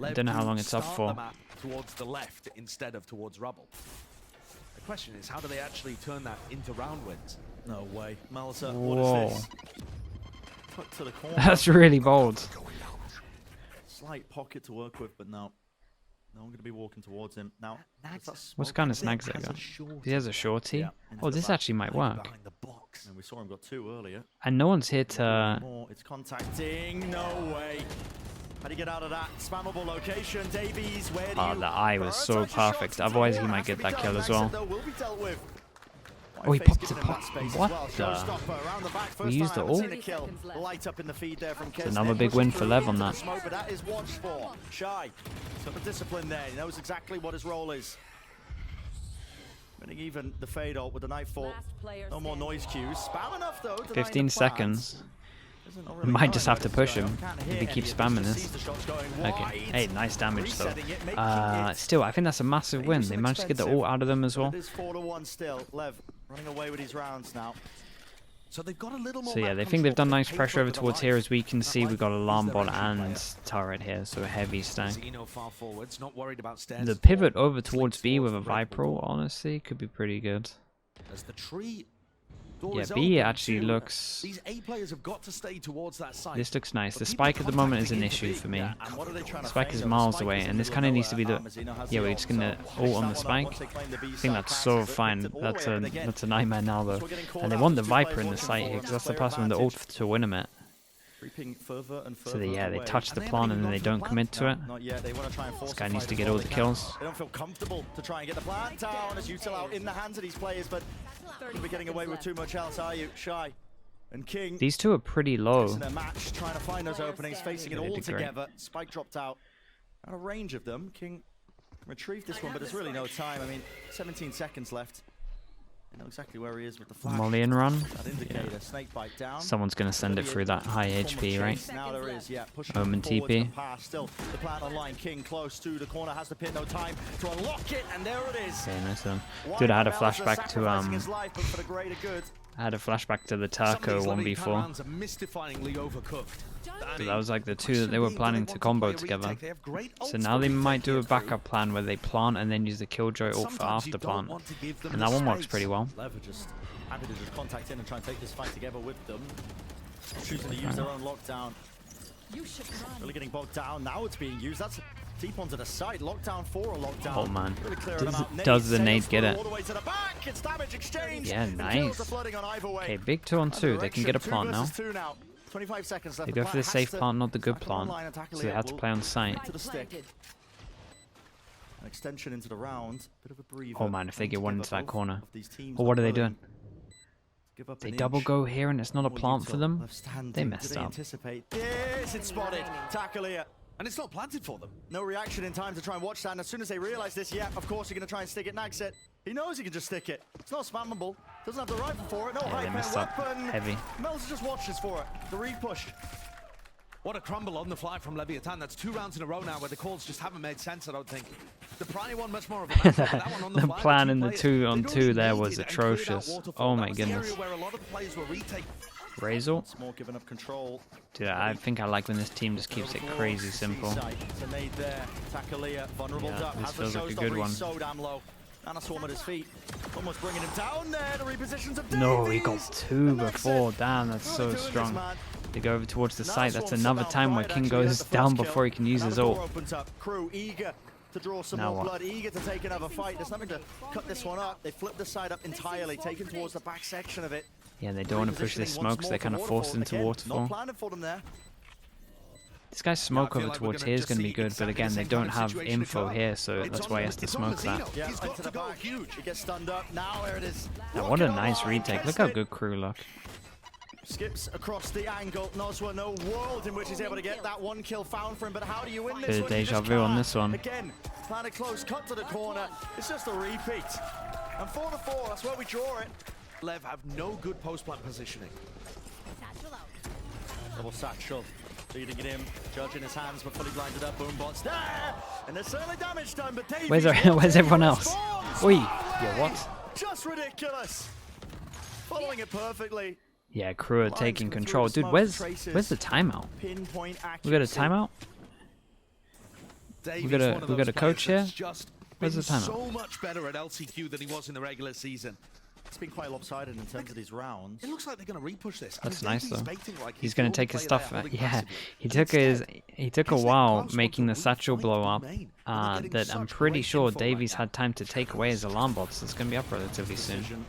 I don't know how long it's up for. Towards the left instead of towards rubble. The question is, how do they actually turn that into round wins? No way. Melzer, Whoa. what is this? Put to the corner. That's really bold. Slight pocket to work with, but no. No one going to be walking towards him. Now, What kind of snags they got? He has a shorty? Yeah, Oh, this actually might work. and we saw him got 2 earlier. And no one's here to... More, it's contacting. No way. How do you get out of that spammable location? Davies, where do Oh, you... the eye was so perfect. Otherwise, he might get that kill as well. Will be dealt with. Oh, he popped it. What the? We used it all? Light up in the feed there from It's another big win for Lev on that. But that is watched for. Shy. Got the discipline there. He knows exactly what his role is. Winning even the fade ult with the nightfall. No more noise cues. Spam enough though. 15 seconds. We might just have to push him if he keeps spamming this. Okay. Hey, nice damage though. Still, I think that's a massive win. They managed to get the ult out of them as well. It is 4-1 still. Lev running away with his rounds now. So they've got a little more. So yeah, they think they've done nice pressure over towards here. As we can see, we've got alarm bot and turret here, so a heavy stack. The pivot over towards B with a Viper, honestly, could be pretty good. As the tree Yeah, B actually looks... These A players have got to stay towards that side. This looks nice. The spike at the moment is an issue for me. Spike is miles away, and this kind of needs to be the... Yeah, we're just gonna ult on the spike. I think that's so fine. That's a nightmare now though. And they want the Viper in the site here, because that's the person with the ult to win him it. So they touch the plant and then they don't commit to it. This guy needs to get all the kills. They don't feel comfortable to try and get the plant down as Util out in the hands of these players, but you'll be getting away with too much else, are you? Shy and King. These two are pretty low. In a match, trying to find those openings, facing it all together. Spike dropped out. Out of range of them. King retrieved this one, but there's really no time. I mean, 17 seconds left. I know exactly where he is with the flash. Molly and run. That indicator, snake bite down. Someone's gonna send it through that high HP, right? Now there is, yeah. Omen TP. Still, the plan online. King close to the corner, has the pin, no time to unlock it, and there it is. Okay, nice one. Dude, I had a flashback to I had a flashback to the Turco 1v4. So that was like the two that they were planning to combo together. So now they might do a backup plan where they plant and then use the Killjoy ult for after plant. And that one works pretty well. Lever just happy to just contact in and try and take this fight together with them. Choosing to use their own lockdown. Really getting bogged down. Now it's being used. That's deep onto the side. Lockdown 4 or lockdown. Oh man. Really does the nade get it? All the way to the back. It's damage exchange. Yeah, nice. Okay, big 2-on-2. They can get a plant now. 25 seconds left. They go for the safe plant, not the good plant. So they had to play on site. An extension into the round. Bit of a breather. Oh man, if they get one into that corner. Or what are they doing? They double go here and it's not a plant for them? They messed up. Yes, it's spotted. Tackle here. And it's not planted for them. No reaction in time to try and watch that. And as soon as they realize this, yeah, of course, you're going to try and stick it. Nags it. He knows he can just stick it. It's not spammable. Doesn't have the rifle for it. No Yeah, they messed up heavy. Melzer just watches for it. The repush. What a crumble on the fly from Leviatán. That's 2 rounds in a row now where the calls just haven't made sense, I don't think. The prior one much more of a match, but that one on the The fly, plan in the players, 2-on-2 there was and cleared out atrocious. Waterfall. Oh That my was the area goodness. where a lot of the players were retaking. Razor? Small giving up control. Dude, I think I like when this team just keeps it crazy simple. It's a nade there. Tackleia, vulnerable Yeah, duck. this Has the feels like a showstopper. good one. He's so damn low. And a swarm at his feet. Almost bringing him down there. The repositions of No, he Davies. got 2 before. Damn, that's so strong. They go over towards the site. That's another time where King goes down before he can use his ult. Crew eager to draw some Now more what? blood, eager to take another fight. There's nothing to cut this one up. They flip the side up entirely, taken towards the back section of it. Yeah, they don't want to push this smoke, so they kind of force into Not Waterfall. planted for them there. This guy's smoke over towards here is going to be good, but again, they don't have info here, so that's why he has to smoke that. Yeah, into the back. He gets stunned up. Now there it is. Now, what a nice retake. Look how good Crew look. Skips across the angle. Noswa, no world in which he's able to get that one kill found for him. But how do you win this Bit of one? You deja just vu on can't. this one. Again, planted close, cut to the corner. It's just a repeat. And 4-4, that's where we draw it. Lev have no good post-plant positioning. Double satchel. Leading it in, Judge in his hands, but fully blinded up. Boombots there! And there's certainly damage done, but Davies... Where's everyone else? Oi! Yeah, what? Just ridiculous! Following it perfectly. Yeah, KRU are taking control. Dude, where's the timeout? Pinpoint We got a timeout? Davies, We got a coach here? Where's the been timeout? so much better at LCQ than he was in the regular season. It's been quite lopsided in terms of these rounds. It looks like they're going to repush this. That's I mean, nice Davies though. baiting like He's the gonna only take his player stuff. there holding Yeah, massively. he took a Instead, while close making the ones are satchel really blow fighting up. through main, and they're getting That I'm such pretty great sure info right Davies now. had time to take away his alarm bots. It's gonna be up relatively soon.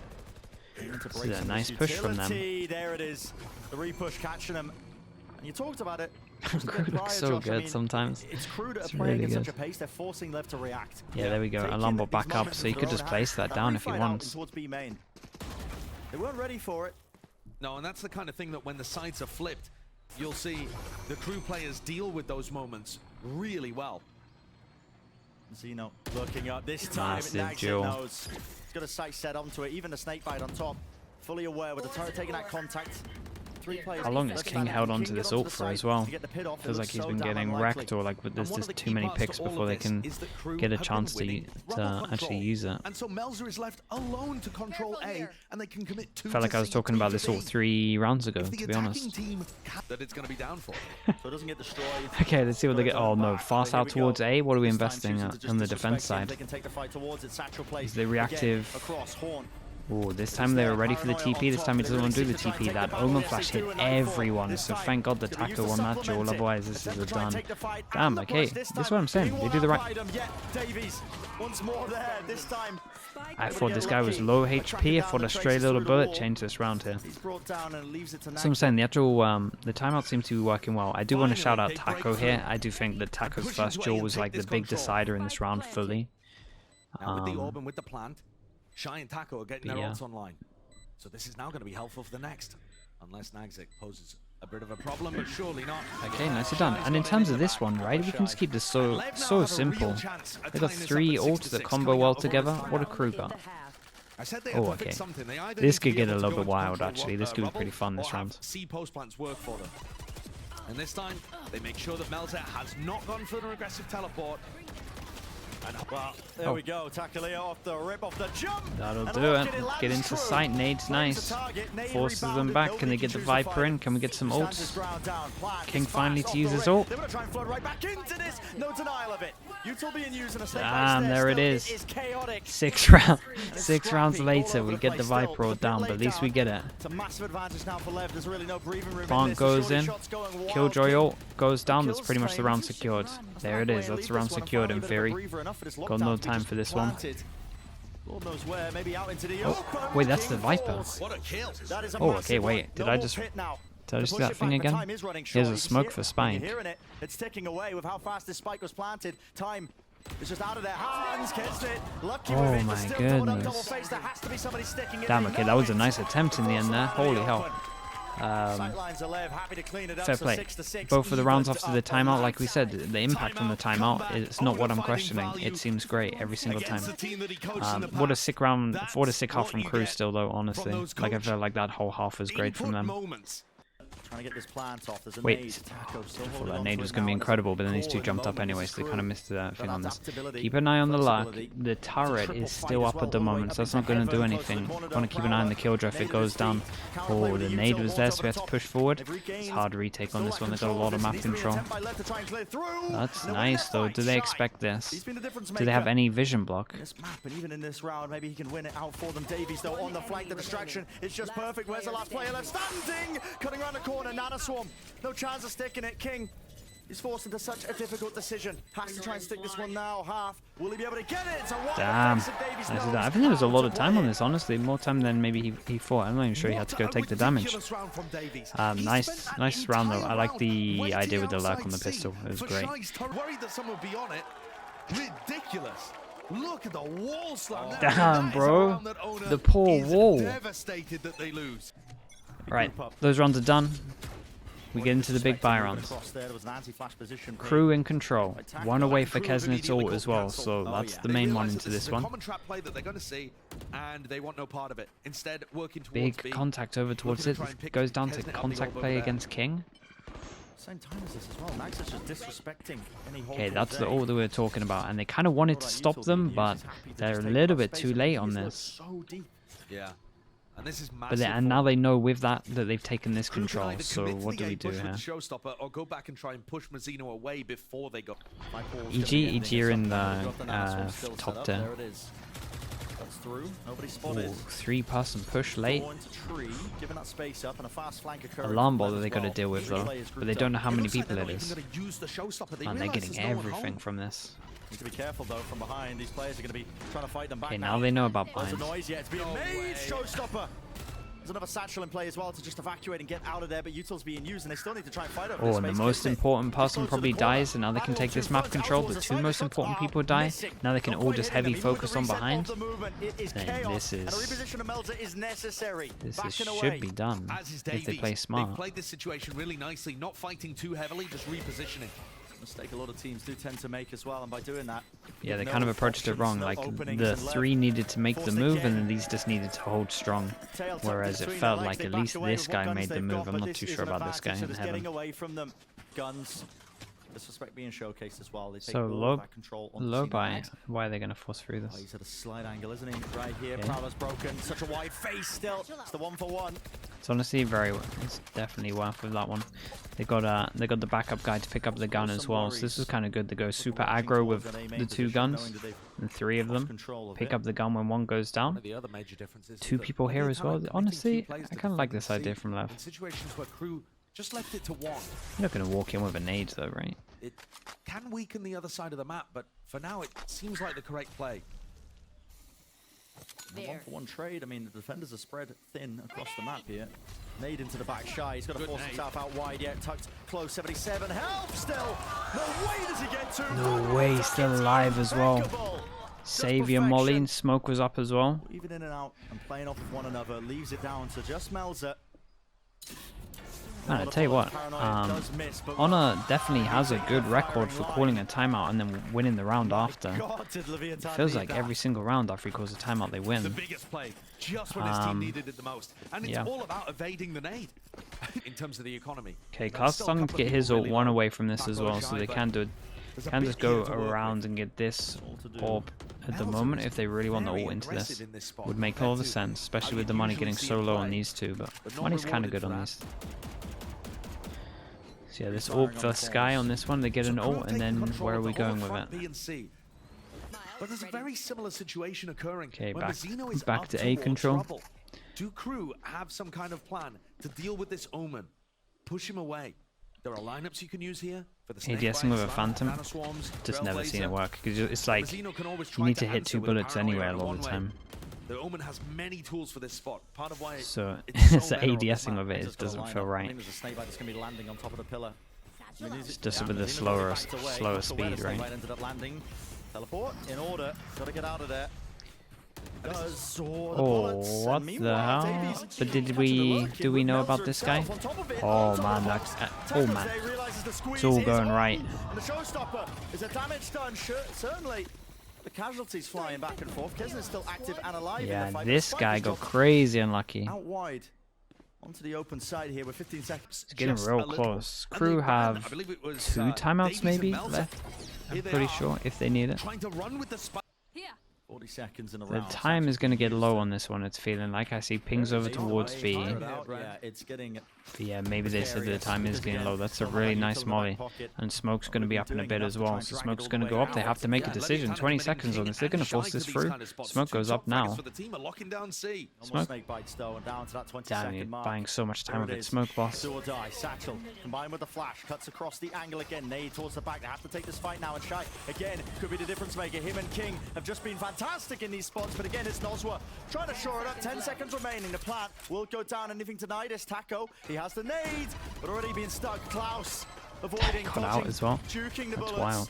This is a nice push from them. There it is. The repush catching him. And you talked about it. KRU looks so good sometimes. It's KRU that It's are playing really at such good. a pace, they're forcing Lev to react. Yeah, there we go. Taking Alarm bot these back up, moments so he into could their just own place hands. that down if he refight out wants. towards B main. They weren't ready for it. No, and that's the kind of thing that when the sides are flipped, you'll see the KRU players deal with those moments really well. Zeno looking up this time. Massive Nags it duel. knows. He's got a sight set onto it. Even the snake bite on top. Fully aware with the turret taking that contact. Three players. How long has left King standing. held King on to get this onto ult the for side as well? to get the pit off. It Feels like looks he's so been damn getting unlikely. wrecked, or like there's And one of just the too key many parts picks to all before of they this can is that KRU get a have been chance to winning rubber actually control. use it. And so Melzer is left alone to control A, and they can commit two. Felt like I was talking about this ult 3 rounds ago, If the to be attacking honest. team that it's going to be down for. So it doesn't get destroyed. Okay, let's see what they get. Oh no, fast Here out we towards go. A. What are we This time investing choosing to just on the disrespect defense him. side? They can take the fight towards it. Satchel plays Is the again reactive? across Horn. Oh, this time they were ready for the TP. This time he doesn't want to do the TP. That Omen Flash hit everyone, so thank God the Taco won that duel. Otherwise, this is a done. Damn, okay, this is what I'm saying. They do the right. Davies once more there. This time I thought this guy was low HP. I thought a stray little bullet changed this round here. he's brought down and leaves it to So I'm saying the actual the timeout seems to be working well. I do want to shout out Taco here. I do think that Taco's first duel was like the big decider in this round fully. Now with the orb and with the plant, Shy and Taco are getting their yeah. ults online. So this is now going to be helpful for the next. Unless Nagzik poses a bit of a problem, but surely not. Okay, nicely done. And in terms of this one, right, we can just keep this so simple. They got 3 ults that combo well together. What a KRU got. I said they Oh, had to fix okay. something. They either This need to could be get a able to little go bit into wild, control actually. This could be rubble pretty fun this or have round. C post plants work for them. And this time, they make sure that Melzer has not gone for an aggressive teleport. And Well, there we go. Takaleo off the rip, off the jump. That'll And do look it. at lands Get into true. sight. Nade's Finds nice. the target. Nade Forces them rebounded. back. Can Nobody they get the choose Viper fight. in? Can we get some Stands his ults? ground down. Plant King is finally fast to off use the his rip. ult. They want to try and flood right back into this. No denial of it. Util being used in a snake Damn, there it is. It is chaotic. 6 rounds. And it's 6 rounds scrappy all later, over we the get the place still. Viper ult It's a bit down, but late at least we down. get it. It's a massive advantage now for Lev. There's really no breathing room in Plant this. goes The in. shorty shots going wild. Killjoy King ult goes down. That's kills pretty much the Flame. round secured. There it is. That's the round secured in theory. Got no time for this one. Lord knows where, maybe out into the Oh, open. wait, that's the King Viper. falls. what a kill. That is a Oh, massive okay, wait. one. Did No I more just... pit now. Did I just To see push that it thing back, but again? time is running Here's short. a You can smoke see for it. spying. You're hearing it. It's ticking away with how fast this spike was planted. Time is just out of their hands. Gets it. Lucky Oh with it. my but still double up, goodness. double face. There has to be somebody sticking it. Damn, They okay, know that was a it. nice attempt in the end there. Across out of Holy the hell. open. Sightlines are Lev, happy to clean it up. Fair So play. 6-6, Both of the rounds evened after the up. timeout, like we said, the impact on the timeout is not what I'm questioning. It seems great every single time. What a sick round, what a sick half from KRU still though, honestly. Like I felt like that whole half was great from them. Trying to get this plant off. There's a Wait, nade. Taco still I thought holding that on nade to was it going to be now. incredible, but then these two Core jumped up moment anyway, is so they kind of missed the That thing on this. adaptability, Keep an eye on the luck. versatility. The turret triple is fight still as up well, at the all the way moment, up so that's into not going to do heaven, close to the anything. corner, Want to keep an eye on the killjoy if it goes down. Oh, the nade was there, so we had to push forward. It's hard to retake on this one, they've got a lot of map control. That's nice though. Do they expect this? Do they have any vision block? This map, and even in this round, maybe he can win it out for them. Davies, though, on the flank, the distraction is just perfect. Where's the last player left standing? Cutting around the corner, Nana Swarm. No chance of sticking it. King is forced into such a difficult decision. Has to try and stick this one now. Half. Will he be able to get it? It's a wild Damn. defensive Davies I knows think there was a lot of how to time play on it. this, honestly. More time than maybe he thought. I'm not even sure he had to go take the damage. Nice round though. I like the idea with the lurk on the pistol. It was great. Worried that someone would be on it. Ridiculous. Look at the wall slam. Damn, That is a bro. round that Owner The poor is wall. Devastated that they lose. Right, those rounds are done. We get into the big buy rounds. KRU in control. One away for Kesnit's ult as well, so that's the main one into this one. Big contact over towards it. Goes down to contact play against King. Same time as this as well. Max is just disrespecting any hold. Okay, that's the ult that we were talking about, and they kind of wanted to stop them, but they're a little bit too late on this. Yeah. And this is And now they know with that they've taken this control. So what do we do here? Showstopper or go back and try and push Mazzino away before they go. EG are in the top tier. Through. Nobody spotted. 3-person push late. Tree, giving that space up and a fast flank Alarm ball that they got to deal with though, but they don't know how many people it is. And they're getting everything from this. Need to be careful though from behind. These players are going to be trying to fight them back. Okay, now they know about There's binds. a noise yet. It's being made. Showstopper. There's another satchel in play as well to just evacuate and get out of there, but Util's being used and they still need to try and fight over this Oh, and the space. most important person probably dies, and now they can take this map control. The two most important people die. Now they can all just heavy focus on behind. And this should be done if they play smart. They played this situation really nicely, not fighting too heavily, just repositioning. Mistake a lot of teams do tend to make as well, and by doing that, yeah, they kind of approached it wrong. Like the 3 needed to make the move, and then these just needed to hold strong. Whereas it felt like at least this guy made the move. I'm not too sure about this guy in heaven. Away from them. Guns. Disrespect being showcased as well. They take So low control buy. Why are they going to force through Oh, this? he's at a slight angle, isn't he? Right here, Yeah. Prowler's broken. Such a wide face still. It's the 1-for-1. It's honestly it's definitely worth with that one. They got the backup guy to pick up the gun as well, so this is kind of good. They go super aggro with the 2 guns and 3 of them. Pick up the gun when 1 goes down. 2 people here as well. Honestly, I kind of like this idea from left. Situations where KRU just left it to 1. You're not going to walk in with a nade though, right? It can weaken the other side of the map, but for now it seems like the correct play. 1-for-1 trade. I mean, the defenders are spread thin across the map here. Nade into the back. Shy. He's got to force himself out wide yet. Tucked close. 77. Help still. No way does he get to. No way. Still alive as well. Savior Molly and Smoke was up as well. Even in and out and playing off of one another. Leaves it down to just Melzer. Man, I tell you what, Honor definitely has a good record for calling a timeout and then winning the round after. It feels like every single round after he calls a timeout, they win. The biggest play, just when his team needed it the most. And it's all about evading the nade in terms of the economy. Okay, Carl's starting to get his ult 1 away from this as well, so they can just go around and get this orb at the moment if they really want the ult into this. Would make all the sense, especially with the money getting so low on these 2, but money's kind of good on these. So yeah, this orb for Sky on this one, they get an ult, and then where are we going with it? But there's a very similar situation occurring. Okay, when Mazzino is back up to A towards control. trouble. Do KRU have some kind of plan to deal with this Omen? Push him away. There are lineups you can use here for the ADSing with a Phantom. Just never seen it work, because it's like you need to hit 2 bullets anywhere a lot of the time. The Omen has many tools for this spot. Part of why so ADSing with it doesn't feel right. It's just with the slower speed, right? Teleport in order. Got to get out of there. Oh, what the hell? But do we know about this guy? Oh man, oh man, it's all going right. And the showstopper is a damage done. Certainly, the casualties flying back and forth. Kesn is still active and alive. Yeah, in the fight. this guy got crazy unlucky. Out wide, onto the open side here with 15 seconds. It's getting real close. KRU have 2 timeouts maybe left. I'm pretty sure if they need it. Trying to run with the 40 seconds in a The round. time is going to get low on this one, it's feeling like. I see pings over towards B. Yeah, it's getting. But yeah, maybe they said the time is getting low. That's a really nice molly. And Smoke's going to be up in a bit as well. So Smoke's going to go up. They have to make a decision. 20 seconds on this. They're going to force this through. Smoke goes up now. Smoke. Damn, you're buying so much time with it. Smoke, boss. Do or die. Satchel combined with the flash. Cuts across the angle again. Nade towards the back. They have to take this fight now. And Shy, again, could be the difference maker. Him and King have just been fantastic in these spots. But again, it's Nozwa trying to shore it up. 10 seconds remaining. The plant will go down. Anything tonight is Taco. He has the nade, but already being stuck. Klaus avoiding, Got out as well. juking the That's bullets. wild.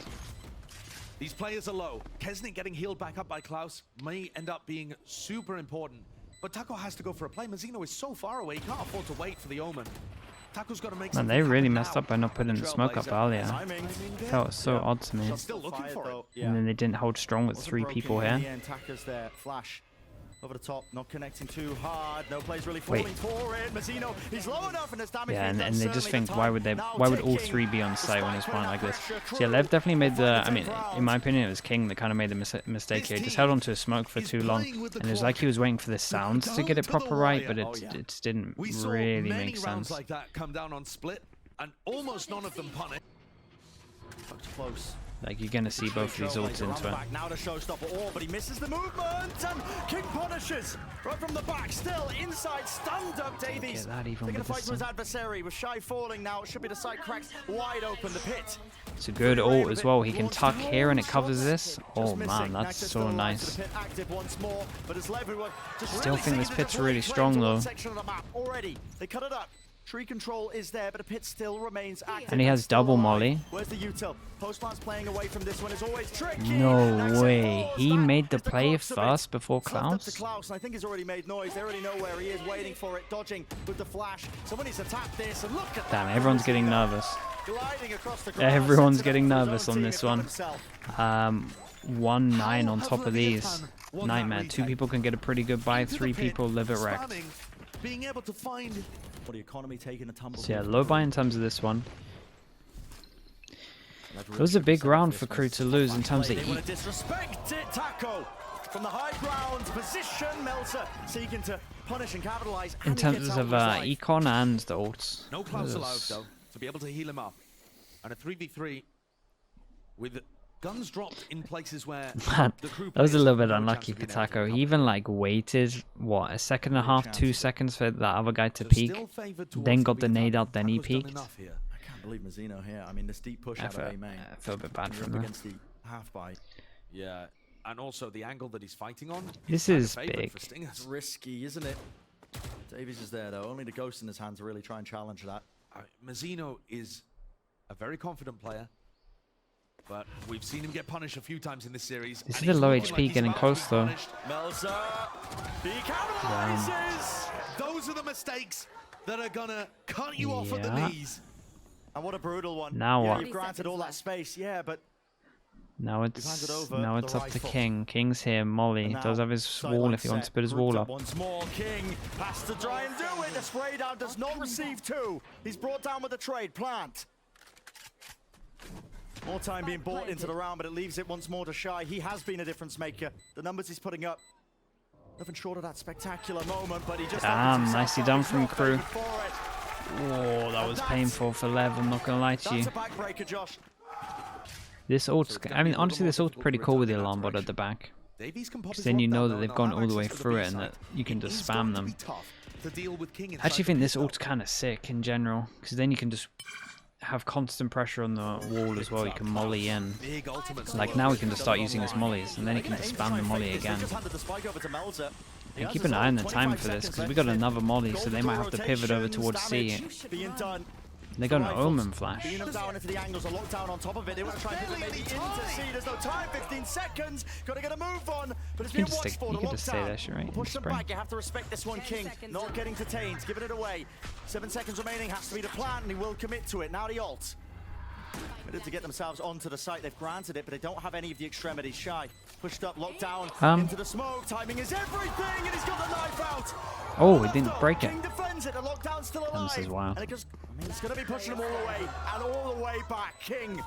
These players are low. Kesnick getting healed back up by Klaus may end up being super important. But Taco has to go for a play. Mazzino is so far away, he can't afford to wait for the Omen. Taco's got to make Man, something they really happen messed now. up by not putting the smoke up earlier. That was so odd to me. Still looking for it. And then they didn't hold strong with 3 people here. Taco's there. Flash over the top, not connecting too hard. No plays really falling for it. Mazzino, he's low enough and his damage. Yeah, and they just think, why would all 3 be on site when it's one like this? So yeah, Lev definitely made the, I mean, in my opinion, it was King that kind of made the mistake here. He just held onto a smoke for too long, and it was like he was waiting for the sound to get it proper right, but it just didn't really make sense. Like that come down on split, and almost none of them punish. Close. Like, you're going to see both of these ults into it. Now to showstopper all, but he misses the movement, and King punishes right from the back. Still inside, stunned up Davies. That even Taking a with the fight to his stun. adversary with Shy falling now. It should be the side cracks wide open. The pit. It's a good ult as well. He can tuck here and it covers this. Oh man, that's so nice. Still think this pit's really strong though. Already, they cut it up. Tree control is there, but the pit still remains active. And he has double molly. Where's the util? Postman's playing away from this one. Is always tricky. No way. He made the play first before Klaus? Klaus, and I think he's already made noise. They already know where he is, waiting for it, dodging with the flash. Someone needs to tap this, and look at that. Damn, everyone's getting nervous. Gliding across the grass. Everyone's getting nervous on this one. 1-9 on top of these. Nightmare. 2 people can get a pretty good buy. 3 people live it wrecked. Being able to find the economy taking a tumble. So yeah, low buy in terms of this one. It was a big round for KRU to lose in terms of disrespect it, Taco from the high ground position. Melzer seeking to punish and capitalize. in terms of econ and the ults. no Klaus alive though to be able to heal him up, and a 3v3 with guns dropped in places where Man, the crew that was a players little bit have no unlucky chance for of being able to Taco. He recover. even like waited, what, a second and a half, 2 seconds for that other guy to peek. Still favoured towards Then got the Leviatán. nade out, then he Taco's done peeked. enough here. I can't believe Mazzino here. I mean, this deep push I out of A main. feel a bit bad You're for up him. against the half bite. Yeah, and also the angle that he's fighting on. This kind of is favoured big. for Stingers. It's risky, isn't it? Davies is there though. Only the ghost in his hand to really try and challenge that. Mazzino is a very confident player, but we've seen him get punished a few times in this series. This and is a he's low looking HP like he's getting about to close, be though. punished. Melzer, he capitalizes. Those are the mistakes that are gonna cut you off at the Yeah. knees. And what a brutal one. Now yeah, what? You've granted all that space, yeah, but Now handed it's over now the it's up right to foot. King. King's here. Molly now does have his wall sideline if he wants to set, put his grouped wall up up. once more. King has to try and do it. The spray down does not receive 2. He's brought down with the trade. Plant. More time being bought into the round, but it leaves it once more to Shy. He has been a difference maker. The numbers he's putting up, nothing short of that spectacular moment, but he just Damn, opens himself nicely up. done He's from not KRU. favored for it. Oh, that was painful for Lev. I'm not gonna lie to you. That's a backbreaker, Josh. This ult's, I mean, honestly, this ult's pretty cool with the alarm bot at the back. Davies can pop Because his then you lockdown, know though, that they've and gone have all the way access to through it B and that side. you can It just is going spam to them. be tough to deal with King I inside actually the think this pit, though. ult's kind of sick in general. Because then you can just have constant pressure on the wall as well. You can molly in. Big ultimates. Like now we can just start using his mollies. And then he can just spam the molly again. And keep an eye on the time for this. Because we got another molly. So they might have to pivot over towards C. Being done. They got an Omen flash. Being down into the angles, a lockdown on top of it. They want to try and pivot maybe into C. There's no time. 15 seconds. Got to get a move on. But it's You being can just watched stick- for. you The can just stay lockdown. there, sure, right? Push them Spray. back. You have to respect this one, 10 King. seconds Not left. getting detained. Giving it away. 7 seconds remaining. Has to be the plan, and he will commit to it. Now the ult. Committed to get themselves onto the site. They've granted it, but they don't have any of the extremities. Shy. Pushed up, locked down into the smoke. Timing is everything, and he's got the knife out. Oh, he didn't break it. King defends it. The lockdown's still alive. This is wild. And it just, I mean, it's going to be pushing them all the way and all the way back. King.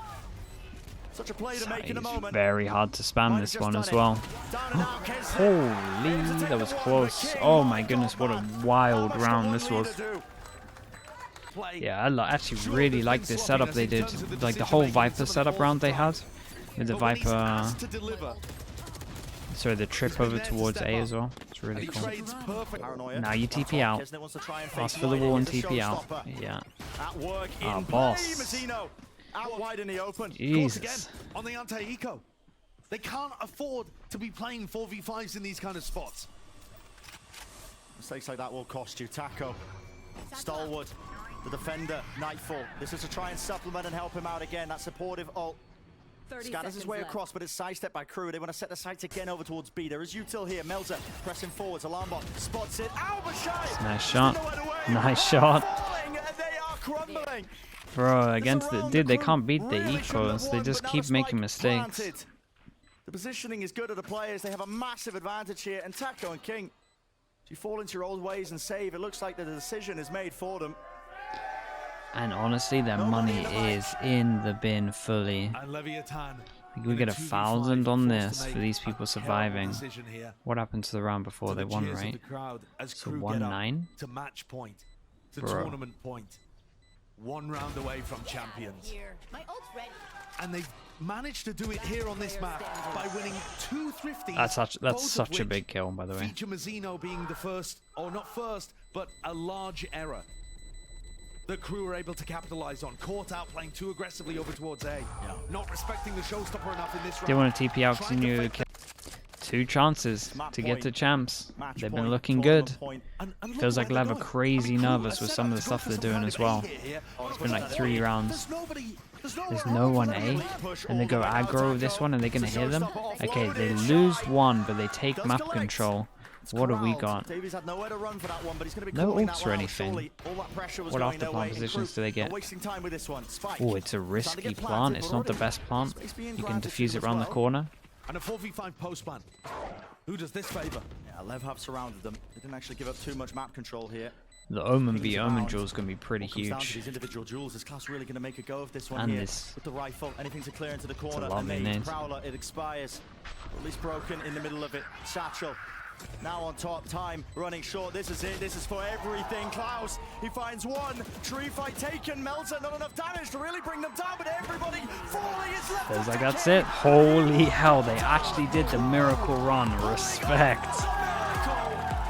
Such a play to make in a It's moment. very hard to spam Might this have one just as done well. it. Down and out, Kez. Holy, Able to take that the was one, close. but King, Oh my God, goodness, what a man. wild How much round can this one was. leader do? Play. Yeah, I actually really like this setup they did. Like the whole Viper setup round they had. With the But when he's Viper, asked to deliver, sorry, the trip over towards A as well. It's and really he cool. trades perfect. Paranoia. Now you TP out. Kesnet wants to try and Pass face for the wide wall and into TP out. showstopper. Yeah. At work Ah, in boss. play, Mazzino. Out wide in the open. Again, Jesus. on the anti-eco. They can't afford to be playing 4v5s in these kind of spots. Mistakes like that will cost you. Taco, stalwart, the defender, Nightfall. This is to try and supplement and help him out again. That supportive ult. Scatters his way across, but it's sidestepped by KRU. They want to set the sights again over towards B. There is util here. Melzer pressing forwards. Alarm bot spots it. Nice shot. Nice shot. They are crumbling. Bro, against the dude, they can't beat the ecos. They just keep making mistakes. The positioning is good of the players. They have a massive advantage here. And Taco and King, if you fall into your old ways and save, it looks like the decision is made for them. And honestly, their money is in the bin fully. And Leviatán, We get 1,000 on this for these people surviving. What happened to the round before? They won, right? So 1-9? To match point, to Bro. tournament point. 1 round away from champions. My ult's ready. And they've managed to do it here on this map by winning 2 thrifties. That's such a big kill, by the way. Feature Mazzino being the first, or not first, but a large error that KRU were able to capitalize on. Caught out playing too aggressively over towards A. Not respecting the showstopper enough in this round. They want to TP out because you knew 2 chances to get to champs. They've been looking good. Feels like they'll have a crazy nervous with some of the stuff they're doing as well. It's been like 3 rounds. There's no one A, and they go aggro with this one, and they're gonna hear them. Okay, they lose 1, but they take map control. What have we got? No ults or anything. What after-plant positions do they get? Oh, it's a risky plant. It's not the best plant. You can defuse it around the corner. And a 4v5 post plan. Who does this favor? Yeah, Lev have surrounded them. They didn't actually give up too much map control here. The Omen v Omen duel is going to be pretty huge. These individual duels, is Klaus really going to make a go of this one And here? this. With the rifle, anything to clear into the corner. a lot of nades. Prowler, it expires. At least broken in the middle of it. Satchel. Now on top, time running short. This is it. This is for everything. Klaus, he finds one. Tree fight taken. Melzer, not enough damage to really bring them down, but everybody falling is left. Feels like that's it. Holy hell, they actually did the miracle run. Respect.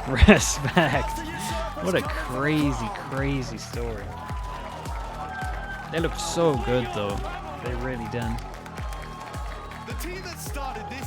Respect. What a crazy, crazy story. They looked so good though. They really did. The team that started this